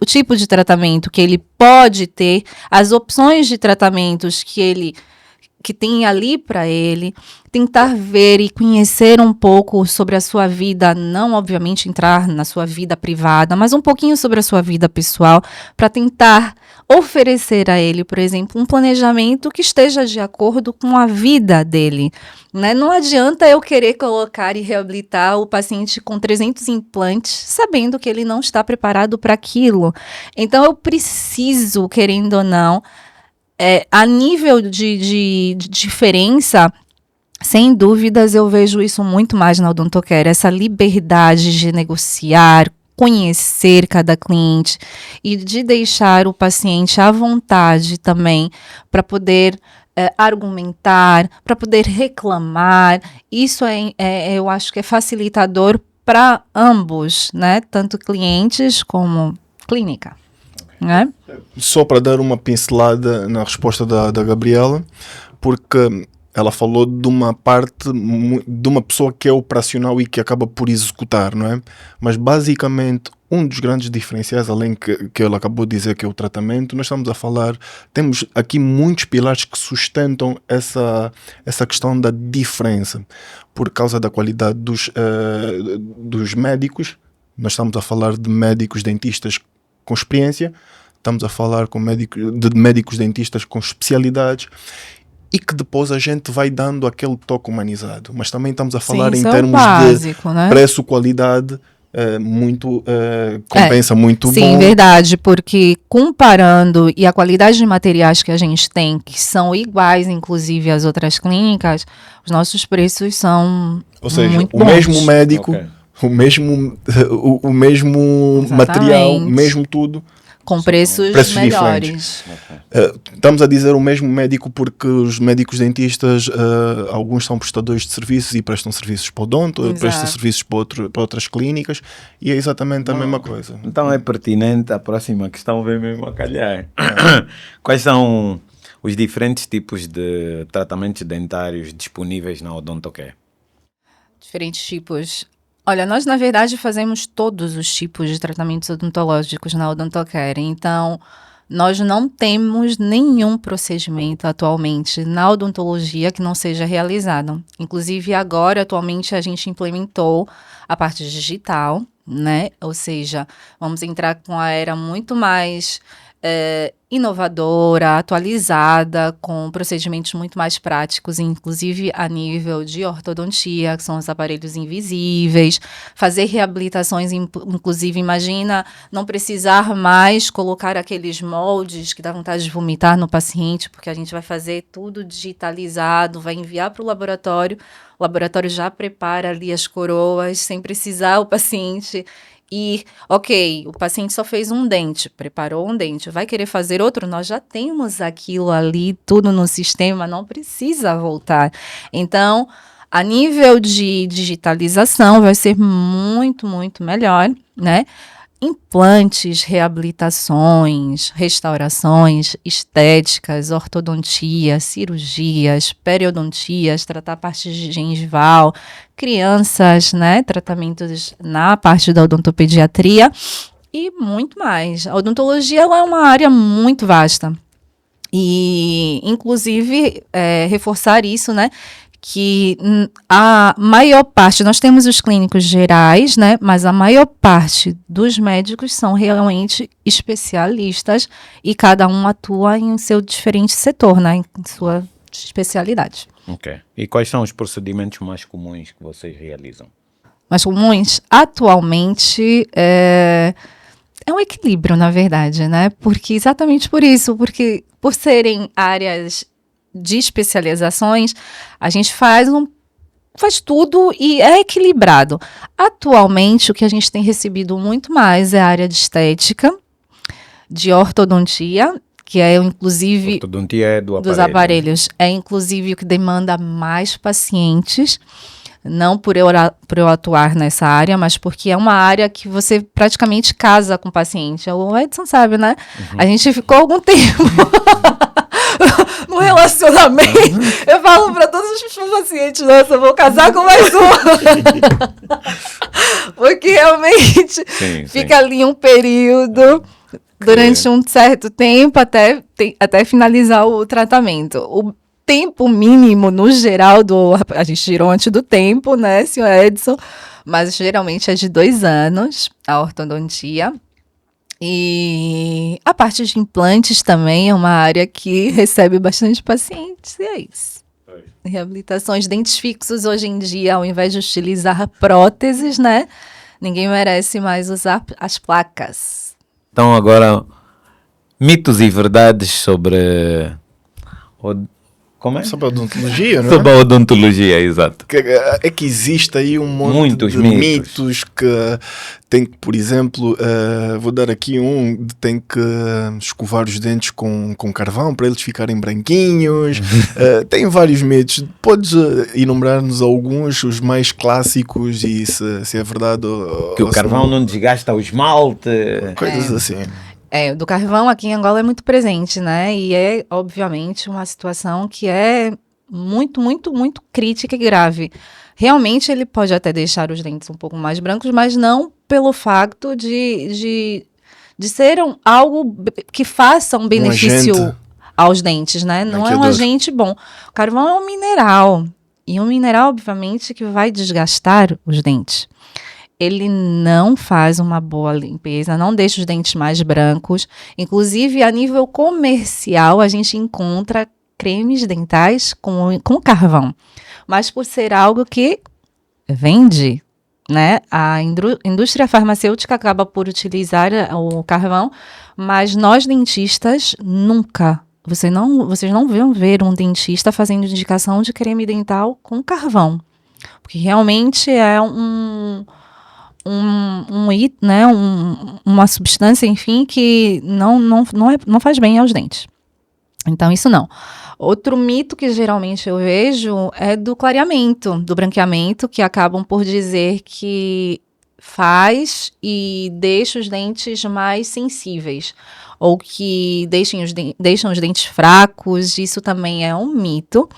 o tipo de tratamento que ele pode ter, as opções de tratamentos que tem ali para ele, tentar ver e conhecer um pouco sobre a sua vida, não obviamente entrar na sua vida privada, mas um pouquinho sobre a sua vida pessoal, para tentar oferecer a ele, por exemplo, um planejamento que esteja de acordo com a vida dele. Né? Não adianta eu querer colocar e reabilitar o paciente com 300 implantes, sabendo que ele não está preparado para aquilo. Então, eu preciso, querendo ou não, a nível de diferença, sem dúvidas, eu vejo isso muito mais na Odontocare, essa liberdade de negociar, conhecer cada cliente e de deixar o paciente à vontade também para poder argumentar, para poder reclamar. Isso eu acho que é facilitador para ambos, né? Tanto clientes como clínica. Né? Só para dar uma pincelada na resposta da Gabriela, porque ela falou de uma parte de uma pessoa que é operacional e que acaba por executar, não é? Mas basicamente um dos grandes diferenciais, além que ela acabou de dizer que é o tratamento, nós estamos a falar, temos aqui muitos pilares que sustentam essa questão da diferença, por causa da qualidade dos médicos. Nós estamos a falar de médicos dentistas com experiência, estamos a falar de médicos dentistas com especialidades e que depois a gente vai dando aquele toque humanizado, mas também estamos a falar em termos básico, de preço-qualidade, compensa muito bom. Sim, verdade, porque comparando e a qualidade de materiais que a gente tem, que são iguais inclusive às outras clínicas, os nossos preços são muito bons. Mesmo médico, o mesmo material, o mesmo tudo, com preços melhores. Estamos a dizer o mesmo médico porque os médicos dentistas, alguns são prestadores de serviços e prestam serviços para o odonto, prestam serviços para outras clínicas, e é exatamente a mesma coisa. Então é pertinente, a próxima questão vem mesmo a calhar. Quais são os diferentes tipos de tratamentos dentários disponíveis na Odontocare? Diferentes tipos. Olha, nós na verdade fazemos todos os tipos de tratamentos odontológicos na Odontocare. Então, nós não temos nenhum procedimento atualmente na odontologia que não seja realizado. Inclusive, agora, atualmente, a gente implementou a parte digital, né? Ou seja, vamos entrar com a era muito mais inovadora, atualizada, com procedimentos muito mais práticos, inclusive a nível de ortodontia, que são os aparelhos invisíveis, fazer reabilitações, inclusive, imagina não precisar mais colocar aqueles moldes que dá vontade de vomitar no paciente, porque a gente vai fazer tudo digitalizado, vai enviar para o laboratório já prepara ali as coroas, sem precisar o paciente e, ok, o paciente só fez um dente, preparou um dente, vai querer fazer outro? Nós já temos aquilo ali, tudo no sistema, não precisa voltar. Então, a nível de digitalização, vai ser muito, muito melhor, né? Implantes, reabilitações, restaurações, estéticas, ortodontia, cirurgias, periodontias, tratar a parte gengival, crianças, né, tratamentos na parte da odontopediatria e muito mais. A odontologia ela é uma área muito vasta e, inclusive, reforçar isso, né, que a maior parte, nós temos os clínicos gerais, né, mas a maior parte dos médicos são realmente especialistas e cada um atua em seu diferente setor, né, em sua especialidade. Ok. E quais são os procedimentos mais comuns que vocês realizam? Mais comuns, atualmente, é um equilíbrio, na verdade, né, porque exatamente por isso, porque por serem áreas de especializações, a gente faz tudo e é equilibrado. Atualmente, o que a gente tem recebido muito mais é a área de estética, de ortodontia, que é inclusive Ortodontia é dos aparelhos, é inclusive o que demanda mais pacientes, não por eu atuar nessa área, mas porque é uma área que você praticamente casa com o paciente. O Edson sabe, né? A gente ficou algum tempo no relacionamento. Eu falo para todos os meus pacientes, nossa, eu vou casar com mais um. Porque realmente fica ali um período, durante um certo tempo, até finalizar o tratamento. O tempo mínimo, no geral, a gente tirou antes do tempo, né, senhor Edson? Mas geralmente é de 2 anos, a ortodontia. E a parte de implantes também é uma área que recebe bastante pacientes, e é isso. Reabilitações, dentes fixos hoje em dia, ao invés de utilizar próteses, né? Ninguém merece mais usar as placas. Então agora, mitos e verdades sobre... Como é? Sobre a odontologia, não é? Sobre a odontologia, exato. É que existe aí um monte Muitos de mitos que tem que, por exemplo, vou dar aqui tem que escovar os dentes com carvão para eles ficarem branquinhos. Tem vários mitos. Podes enumerar-nos alguns, os mais clássicos e se é verdade ou Que o carvão não desgasta o esmalte. Coisas assim. Do carvão aqui em Angola é muito presente, né? E é, obviamente, uma situação que é muito, muito, muito crítica e grave. Realmente, ele pode até deixar os dentes um pouco mais brancos, mas não pelo facto de ser algo que faça um benefício aos dentes, né? Não é um agente bom. O carvão é um mineral. E um mineral, obviamente, que vai desgastar os dentes. Ele não faz uma boa limpeza, não deixa os dentes mais brancos. Inclusive, a nível comercial, a gente encontra cremes dentais com carvão. Mas por ser algo que vende, né? A indústria farmacêutica acaba por utilizar o carvão, mas nós dentistas nunca. Vocês não vão ver um dentista fazendo indicação de creme dental com carvão. Porque realmente é uma substância, enfim, que não faz bem aos dentes. Então, isso não. Outro mito que geralmente eu vejo é do clareamento, do branqueamento, que acabam por dizer que faz e deixa os dentes mais sensíveis, ou que deixam os dentes fracos. Isso também é um mito.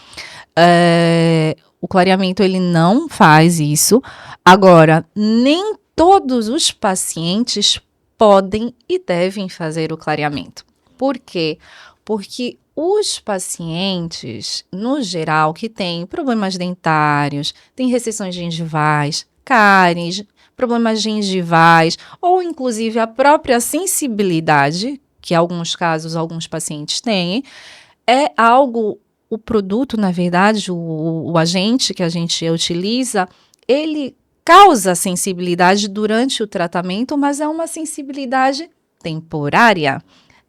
O clareamento, ele não faz isso. Agora, nem todos os pacientes podem e devem fazer o clareamento. Por quê? Porque os pacientes, no geral, que têm problemas dentários, têm recessões gengivais, cáries, problemas gengivais, ou inclusive a própria sensibilidade, que em alguns casos alguns pacientes têm, é algo, o produto, na verdade, o agente que a gente utiliza, ele causa sensibilidade durante o tratamento, mas é uma sensibilidade temporária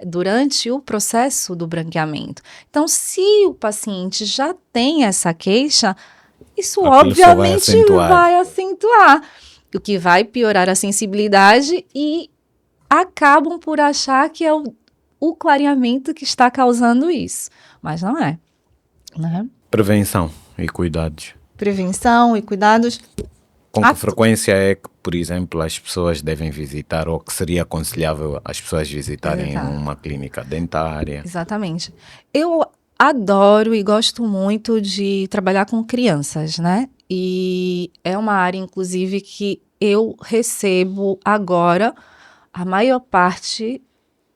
durante o processo do branqueamento. Então, se o paciente já tem essa queixa, isso Aquilo obviamente só vai acentuar, o que vai piorar a sensibilidade e acabam por achar que é o clareamento que está causando isso, mas não é, né? Prevenção e cuidados. Prevenção e cuidados. Com que frequência é que, por exemplo, as pessoas devem visitar, ou que seria aconselhável as pessoas visitarem uma clínica dentária? Exatamente. Eu adoro e gosto muito de trabalhar com crianças, né? E é uma área, inclusive, que eu recebo agora a maior parte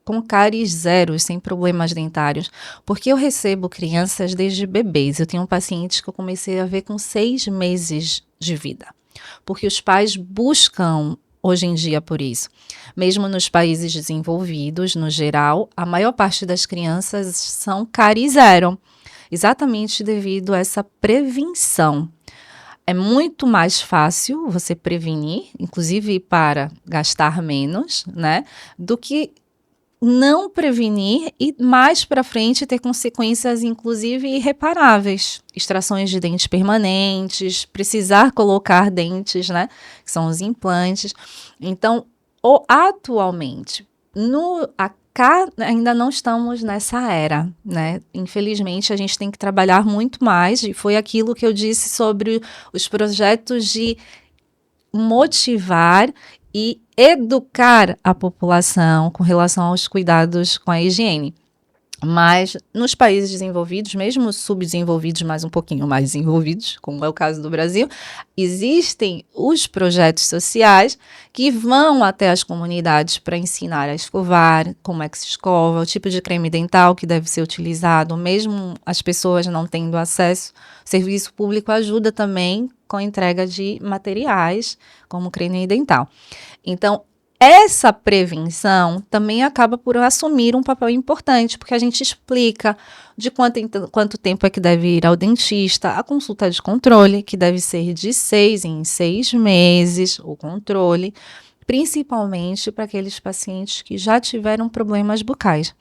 com cáries zeros, sem problemas dentários, porque eu recebo crianças desde bebês. Eu tenho pacientes que eu comecei a ver com 6 meses de vida, porque os pais buscam hoje em dia por isso. Mesmo nos países desenvolvidos, no geral, a maior parte das crianças são cáries zero, exatamente devido a essa prevenção. É muito mais fácil você prevenir, inclusive para gastar menos, né, do que não prevenir e mais para frente ter consequências, inclusive, irreparáveis. Extrações de dentes permanentes, precisar colocar dentes, né? Que são os implantes. Então, atualmente, cá ainda não estamos nessa era, né? Infelizmente, a gente tem que trabalhar muito mais, e foi aquilo que eu disse sobre os projetos de motivar e educar a população com relação aos cuidados com a higiene. Mas nos países desenvolvidos, mesmo subdesenvolvidos, mas um pouquinho mais desenvolvidos, como é o caso do Brasil, existem os projetos sociais que vão até as comunidades para ensinar a escovar, como é que se escova, o tipo de creme dental que deve ser utilizado, mesmo as pessoas não tendo acesso. O serviço público ajuda também com a entrega de materiais, como creme dental. Então, essa prevenção também acaba por assumir um papel importante, porque a gente explica de quanto tempo é que deve ir ao dentista, a consulta de controle, que deve ser de 6 em 6 meses, o controle, principalmente para aqueles pacientes que já tiveram problemas bucais.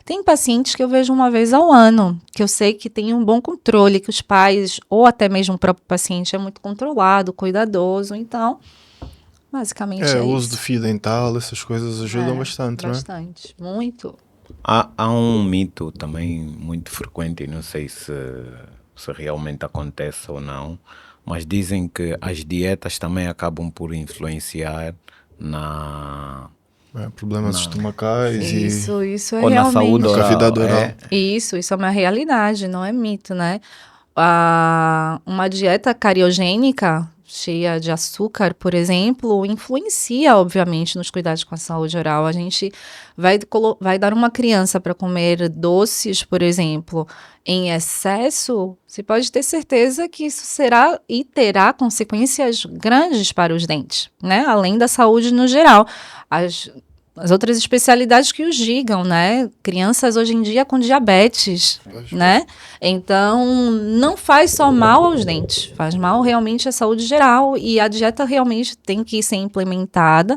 Tem pacientes que eu vejo uma vez ao ano, que eu sei que tem um bom controle, que os pais, ou até mesmo o próprio paciente, é muito controlado, cuidadoso, então... Basicamente o uso do fio dental, essas coisas ajudam bastante, não é? Bastante, muito. Há um mito também muito frequente, e não sei se realmente acontece ou não, mas dizem que as dietas também acabam por influenciar problemas estomacais isso é ou realmente... na saúde oral. Cavidade oral. Isso é uma realidade, não é mito, né? Uma dieta cariogênica cheia de açúcar, por exemplo, influencia, obviamente, nos cuidados com a saúde oral. A gente vai dar uma criança para comer doces, por exemplo, em excesso, você pode ter certeza que isso será e terá consequências grandes para os dentes, né? Além da saúde no geral. As outras especialidades que os digam, né? Crianças hoje em dia com diabetes, né? Então, não faz só mal aos dentes, faz mal realmente à saúde geral, e a dieta realmente tem que ser implementada,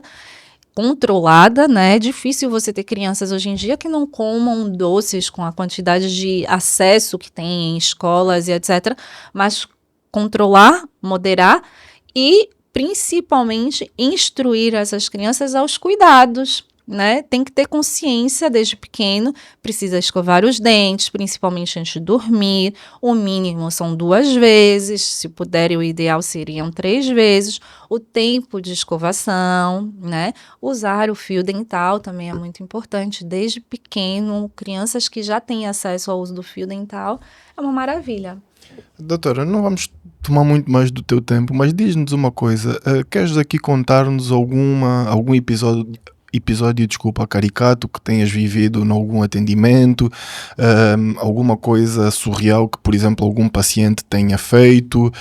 controlada, né? É difícil você ter crianças hoje em dia que não comam doces com a quantidade de acesso que tem em escolas e etc. Mas controlar, moderar e principalmente instruir essas crianças aos cuidados, né? Tem que ter consciência desde pequeno, precisa escovar os dentes, principalmente antes de dormir, o mínimo são 2 vezes, se puder, o ideal seriam 3 vezes, o tempo de escovação, né? Usar o fio dental também é muito importante, desde pequeno, crianças que já têm acesso ao uso do fio dental, é uma maravilha. Doutora, não vamos tomar muito mais do teu tempo, mas diz-nos uma coisa, queres aqui contar-nos algum episódio episódio, desculpa, caricato que tenhas vivido em algum atendimento, alguma coisa surreal que, por exemplo, algum paciente tenha feito.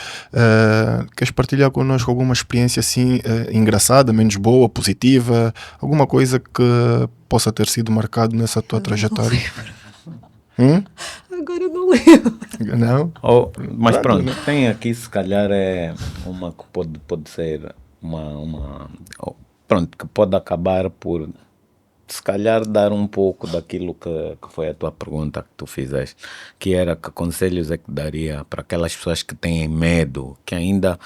Queres partilhar connosco alguma experiência assim engraçada, menos boa, positiva, alguma coisa que possa ter sido marcado nessa tua trajetória? Agora eu não lembro. Não? Mas pronto, tem aqui se calhar uma que pode ser pronto, que pode acabar por se calhar dar um pouco daquilo que foi a tua pergunta que tu fizeste, que era que conselhos é que daria para aquelas pessoas que têm medo, que ainda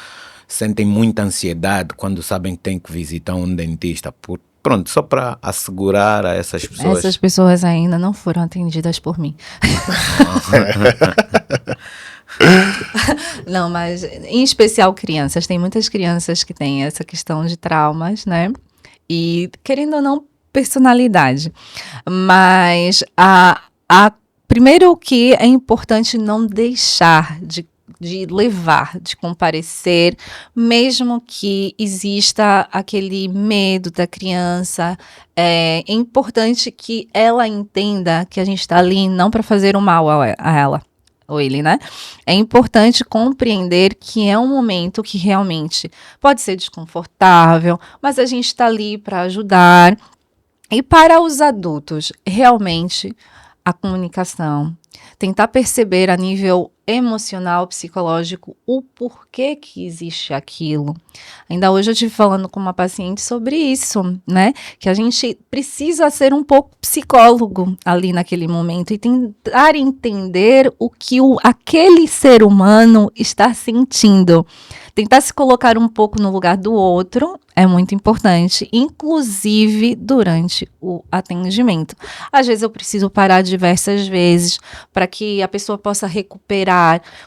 sentem muita ansiedade quando sabem que têm que visitar um dentista, pronto, só para assegurar a essas pessoas. Essas pessoas ainda não foram atendidas por mim. Não, mas em especial crianças. Tem muitas crianças que têm essa questão de traumas, né? E querendo ou não, personalidade. Mas primeiro que é importante não deixar de levar, de comparecer, mesmo que exista aquele medo da criança. É importante que ela entenda que a gente está ali não para fazer o mal a ela ou ele, né? É importante compreender que é um momento que realmente pode ser desconfortável, mas a gente está ali para ajudar. E para os adultos, realmente, a comunicação, tentar perceber a nível emocional, psicológico, o porquê que existe aquilo. Ainda hoje eu estive falando com uma paciente sobre isso, né? Que a gente precisa ser um pouco psicólogo ali naquele momento e tentar entender o que aquele ser humano está sentindo. Tentar se colocar um pouco no lugar do outro é muito importante, inclusive durante o atendimento. Às vezes eu preciso parar diversas vezes para que a pessoa possa recuperar.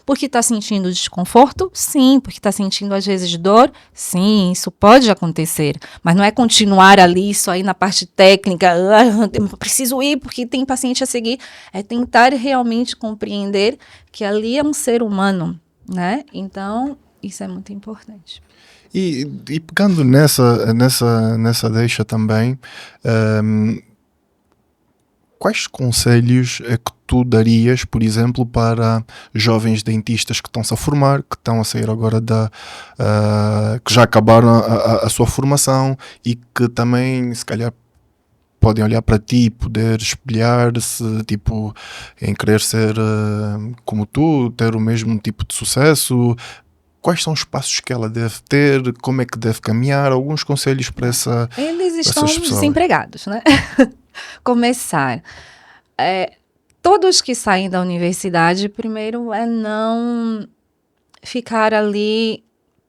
Porque está sentindo desconforto? Sim. Porque está sentindo às vezes dor? Sim, isso pode acontecer. Mas não é continuar ali só aí na parte técnica, preciso ir porque tem paciente a seguir. É tentar realmente compreender que ali é um ser humano, né? Então, isso é muito importante. E pegando nessa deixa também, quais conselhos é que tu darias, por exemplo, para jovens dentistas que estão-se a formar, que estão a sair agora que já acabaram a sua formação e que também, se calhar, podem olhar para ti e poder espelhar-se, tipo, em querer ser como tu, ter o mesmo tipo de sucesso? Quais são os passos que ela deve ter? Como é que deve caminhar? Alguns conselhos para Eles estão essas pessoas. desempregados, né? Começar. Todos que saem da universidade, primeiro é não ficar ali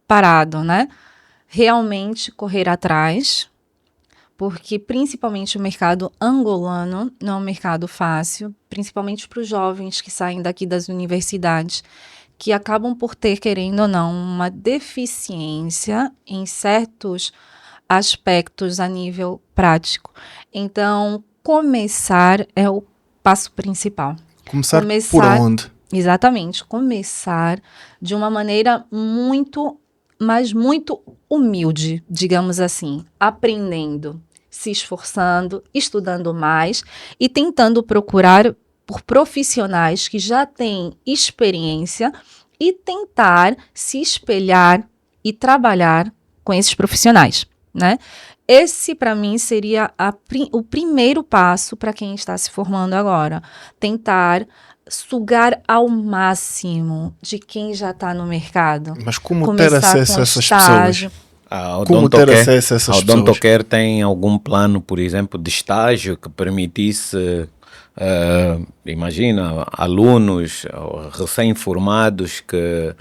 parado, né? Realmente correr atrás, porque principalmente o mercado angolano não é um mercado fácil, principalmente para os jovens que saem daqui das universidades, que acabam por ter, querendo ou não, uma deficiência em certos aspectos a nível prático. Então, começar é o passo principal. Começar por onde? Exatamente, começar de uma maneira muito, mas muito humilde, digamos assim, aprendendo, se esforçando, estudando mais e tentando procurar por profissionais que já têm experiência e tentar se espelhar e trabalhar com esses profissionais, né? Esse, para mim, seria o primeiro passo para quem está se formando agora. Tentar sugar ao máximo de quem já está no mercado. Mas como ter acesso a essas pessoas? Como ter acesso a essas pessoas? A Odontocare tem algum plano, por exemplo, de estágio que permitisse... imagina, alunos recém-formados que...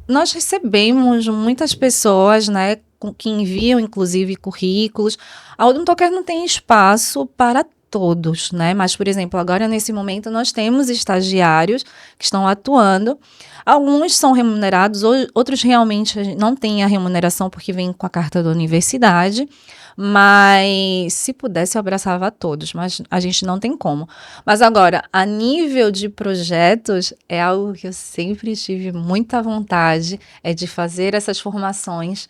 Nós recebemos muitas pessoas, né, que enviam, inclusive, currículos. A Odontocare não tem espaço para todos, né? Mas, por exemplo, agora, nesse momento, nós temos estagiários que estão atuando. Alguns são remunerados, outros realmente não têm a remuneração porque vêm com a carta da universidade. Mas se pudesse eu abraçava a todos, mas a gente não tem como. Mas agora, a nível de projetos, é algo que eu sempre tive muita vontade, é de fazer essas formações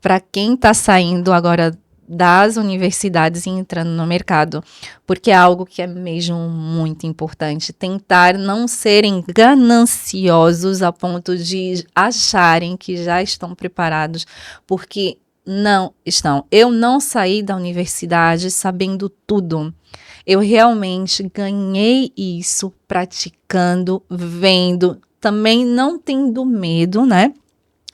para quem está saindo agora das universidades e entrando no mercado, porque é algo que é mesmo muito importante. Tentar não serem gananciosos a ponto de acharem que já estão preparados, porque não estão. Eu não saí da universidade sabendo tudo. Eu realmente ganhei isso praticando, vendo, também não tendo medo, né,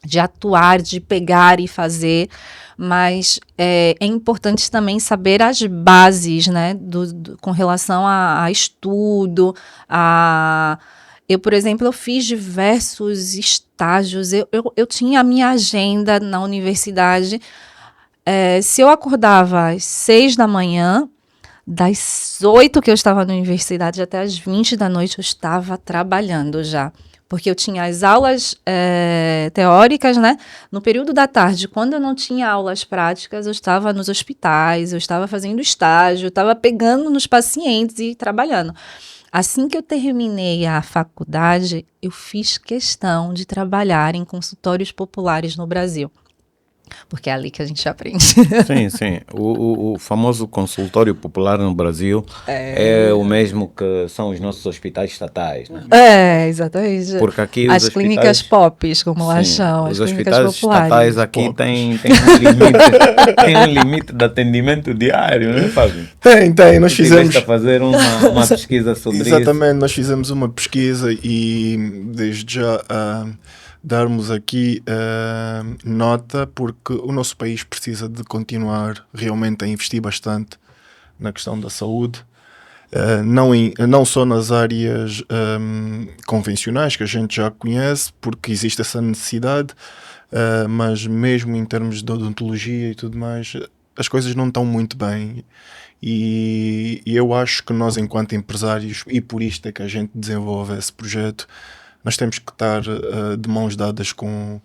de atuar, de pegar e fazer, mas é importante também saber as bases, né, com relação a estudo, eu, por exemplo, eu fiz diversos estágios, eu tinha a minha agenda na universidade, se eu acordava às 6 da manhã, das 8 que eu estava na universidade até as 20 da noite eu estava trabalhando já. Porque eu tinha as aulas teóricas, né? No período da tarde, quando eu não tinha aulas práticas, eu estava nos hospitais, eu estava fazendo estágio, eu estava pegando nos pacientes e trabalhando. Assim que eu terminei a faculdade, eu fiz questão de trabalhar em consultórios populares no Brasil. Porque é ali que a gente aprende. Sim, sim. O famoso consultório popular no Brasil é o mesmo que são os nossos hospitais estatais, né? Exatamente. Porque aqui as clínicas POPs, como elas chamam, os as clínicas hospitais populares. estatais aqui tem um limite de atendimento diário, né, Fábio? Tem. Nós fizemos... a fazer uma pesquisa sobre isso. Exatamente, nós fizemos uma pesquisa e desde já... darmos aqui nota, porque o nosso país precisa de continuar realmente a investir bastante na questão da saúde, não só nas áreas convencionais que a gente já conhece, porque existe essa necessidade, mas mesmo em termos de odontologia e tudo mais, as coisas não estão muito bem. E eu acho que nós, enquanto empresários, e por isto é que a gente desenvolve esse projeto, nós temos que estar de mãos dadas com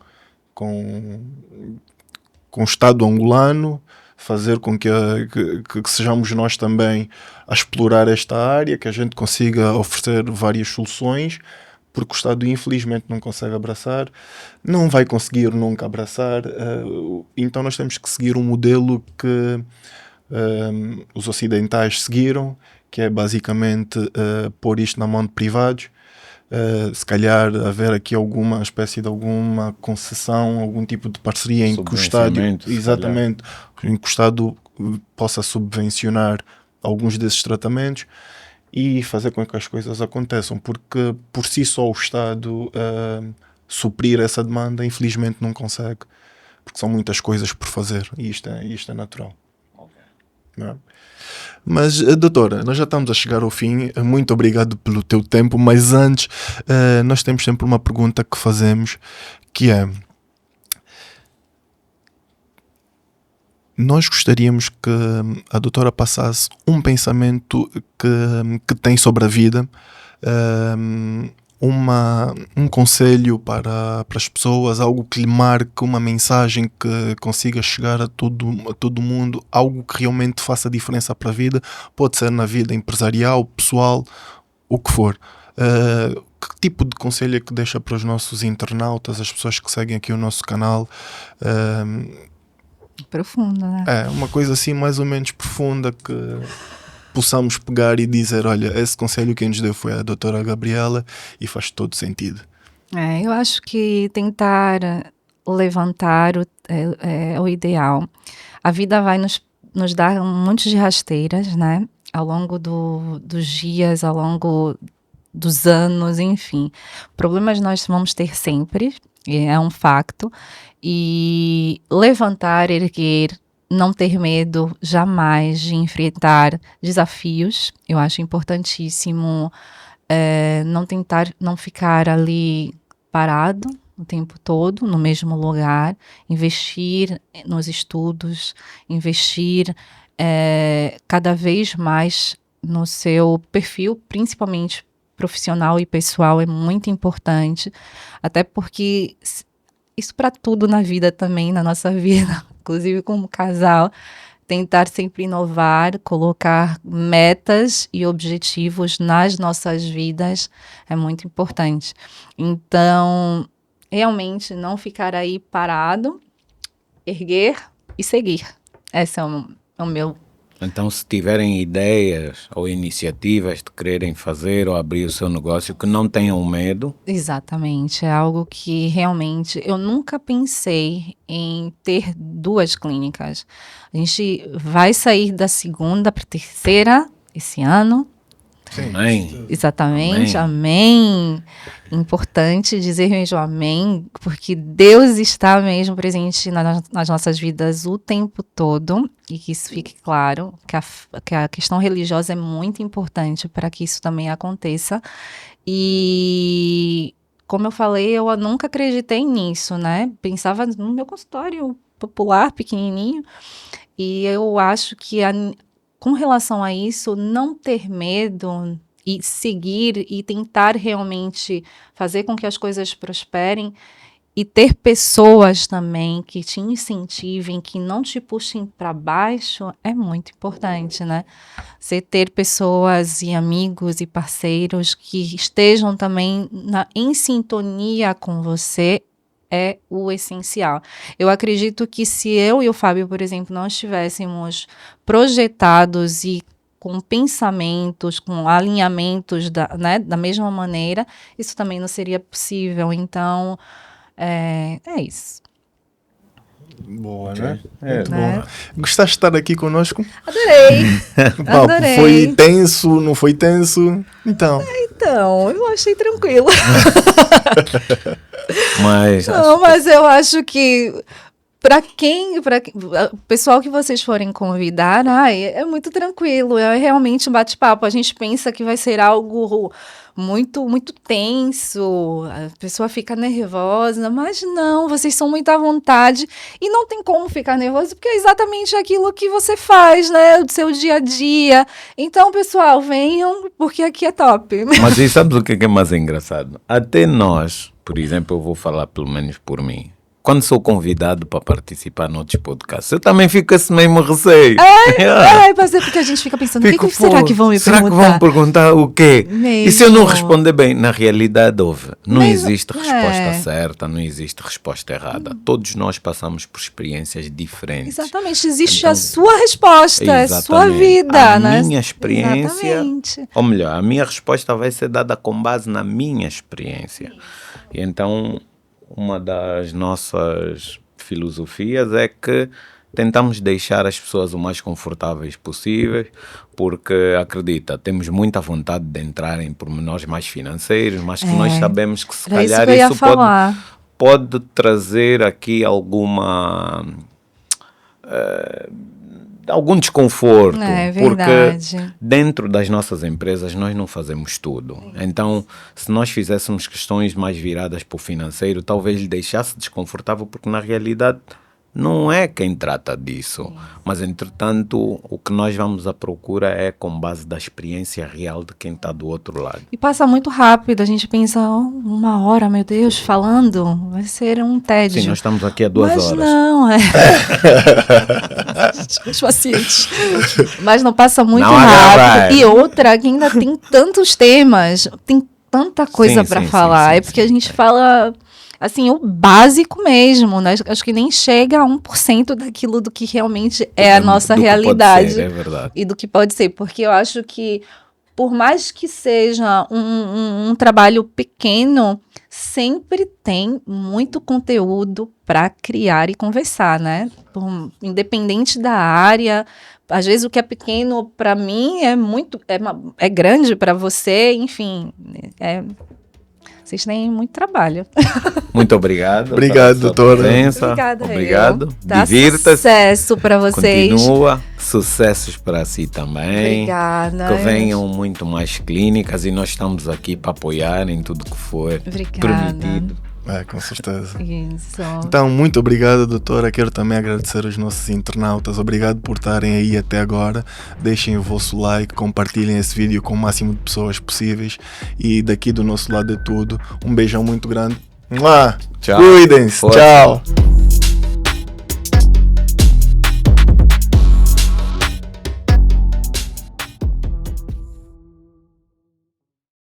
o Estado angolano, fazer com que sejamos nós também a explorar esta área, que a gente consiga oferecer várias soluções, porque o Estado infelizmente não consegue abraçar, não vai conseguir nunca abraçar, então nós temos que seguir um modelo que os ocidentais seguiram, que é basicamente pôr isto na mão de privados. Se calhar haver aqui alguma espécie de alguma concessão, algum tipo de parceria em que o Estado, exatamente, em que o Estado possa subvencionar alguns desses tratamentos e fazer com que as coisas aconteçam, porque por si só o Estado suprir essa demanda infelizmente não consegue, porque são muitas coisas por fazer e isto é natural. Não é? Mas, doutora, nós já estamos a chegar ao fim. Muito obrigado pelo teu tempo, mas antes nós temos sempre uma pergunta que fazemos, que é: nós gostaríamos que a doutora passasse um pensamento que tem sobre a vida, um conselho para as pessoas, algo que lhe marque, uma mensagem que consiga chegar a todo mundo, algo que realmente faça diferença para a vida, pode ser na vida empresarial, pessoal, o que for. Que tipo de conselho é que deixa para os nossos internautas, as pessoas que seguem aqui o nosso canal? Profunda, né? É, uma coisa assim mais ou menos profunda que possamos pegar e dizer, olha, esse conselho que nos deu foi a doutora Gabriela e faz todo sentido. Eu acho que tentar levantar é o ideal. A vida vai nos dar um monte de rasteiras, né? Ao longo dos dias, ao longo dos anos, enfim. Problemas nós vamos ter sempre, é um facto. E levantar, erguer, não ter medo jamais de enfrentar desafios. Eu acho importantíssimo não ficar ali parado o tempo todo no mesmo lugar, investir nos estudos, investir cada vez mais no seu perfil, principalmente profissional e pessoal, é muito importante, até porque isso para tudo na vida também, na nossa vida, inclusive como casal, tentar sempre inovar, colocar metas e objetivos nas nossas vidas é muito importante. Então, realmente não ficar aí parado, erguer e seguir. Esse é o meu. Então, se tiverem ideias ou iniciativas de quererem fazer ou abrir o seu negócio, que não tenham medo. Exatamente, é algo que realmente eu nunca pensei em ter 2 clínicas. A gente vai sair da 2ª para a 3ª esse ano. Sim. Amém. Exatamente, amém. Importante dizer mesmo amém, porque Deus está mesmo presente nas nossas vidas o tempo todo, e que isso fique claro, que a questão religiosa é muito importante para que isso também aconteça. E, como eu falei, eu nunca acreditei nisso, né? Pensava no meu consultório popular, pequenininho, e eu acho que com relação a isso, não ter medo e seguir e tentar realmente fazer com que as coisas prosperem e ter pessoas também que te incentivem, que não te puxem para baixo, é muito importante, né? Você ter pessoas e amigos e parceiros que estejam também em sintonia com você é o essencial. Eu acredito que se eu e o Fábio, por exemplo, não estivéssemos projetados e com pensamentos, com alinhamentos da mesma maneira, isso também não seria possível. Então, é isso. Boa, né? É. Né? Gostaste de estar aqui conosco? Adorei! Papo, Adorei. foi tenso, não foi tenso? Então, Eu achei tranquilo. Mas Não, mas eu acho que para o pessoal que vocês forem convidar, é muito tranquilo, é realmente um bate-papo. A gente pensa que vai ser algo muito, muito tenso, a pessoa fica nervosa, mas não, vocês são muito à vontade e não tem como ficar nervoso, porque é exatamente aquilo que você faz, né, do seu dia a dia. Então, pessoal, venham, porque aqui é top. Mas e sabes o que é mais engraçado? Até nós, por exemplo, eu vou falar pelo menos por mim. Quando sou convidado para participar noutros podcasts, eu também fico com esse mesmo receio. Mas é porque a gente fica pensando, o que será que vão me será perguntar? que vão perguntar o quê? Mesmo. E se eu não responder bem? Na realidade, não Mas, existe resposta certa, não existe resposta errada. Todos nós passamos por experiências diferentes. Exatamente, existe Então, a sua resposta, a sua vida, a né? minha experiência, Exatamente. ou melhor, a minha resposta vai ser dada com base na minha experiência. E então, uma das nossas filosofias é que tentamos deixar as pessoas o mais confortáveis possíveis, porque, acredita, temos muita vontade de entrar em pormenores mais financeiros, mas que nós sabemos que se calhar isso pode trazer aqui algum desconforto, porque dentro das nossas empresas nós não fazemos tudo. Então, se nós fizéssemos questões mais viradas para o financeiro, talvez lhe deixasse desconfortável, porque na realidade não é quem trata disso. Mas, entretanto, o que nós vamos à procura é com base da experiência real de quem está do outro lado. E passa muito rápido, a gente pensa, 1 hora, meu Deus, falando, vai ser um tédio. Sim, nós estamos aqui há 2 horas. Mas não, os pacientes. Mas não passa muito rápido. E outra, que ainda tem tantos temas, tem tanta coisa para falar. É porque a gente fala... assim, o básico mesmo, né? Acho que nem chega a 1% daquilo do que realmente é a nossa realidade. Ser, é verdade. E do que pode ser, porque eu acho que, por mais que seja um trabalho pequeno, sempre tem muito conteúdo para criar e conversar, né? Independente da área, às vezes o que é pequeno para mim é grande para você, enfim, vocês têm muito trabalho. Muito obrigado. Obrigado, doutora. Obrigado. Dá Divirta-se. Sucesso para vocês. Continua. Sucessos para si também. Obrigada. Que venham muito mais clínicas e nós estamos aqui para apoiar em tudo que for permitido. Com certeza. Isso. Então, muito obrigado, doutora. Quero também agradecer aos nossos internautas. Obrigado por estarem aí até agora. Deixem o vosso like, compartilhem esse vídeo com o máximo de pessoas possíveis. E daqui do nosso lado é tudo. Um beijão muito grande. Tchau. Cuidem-se. Tchau.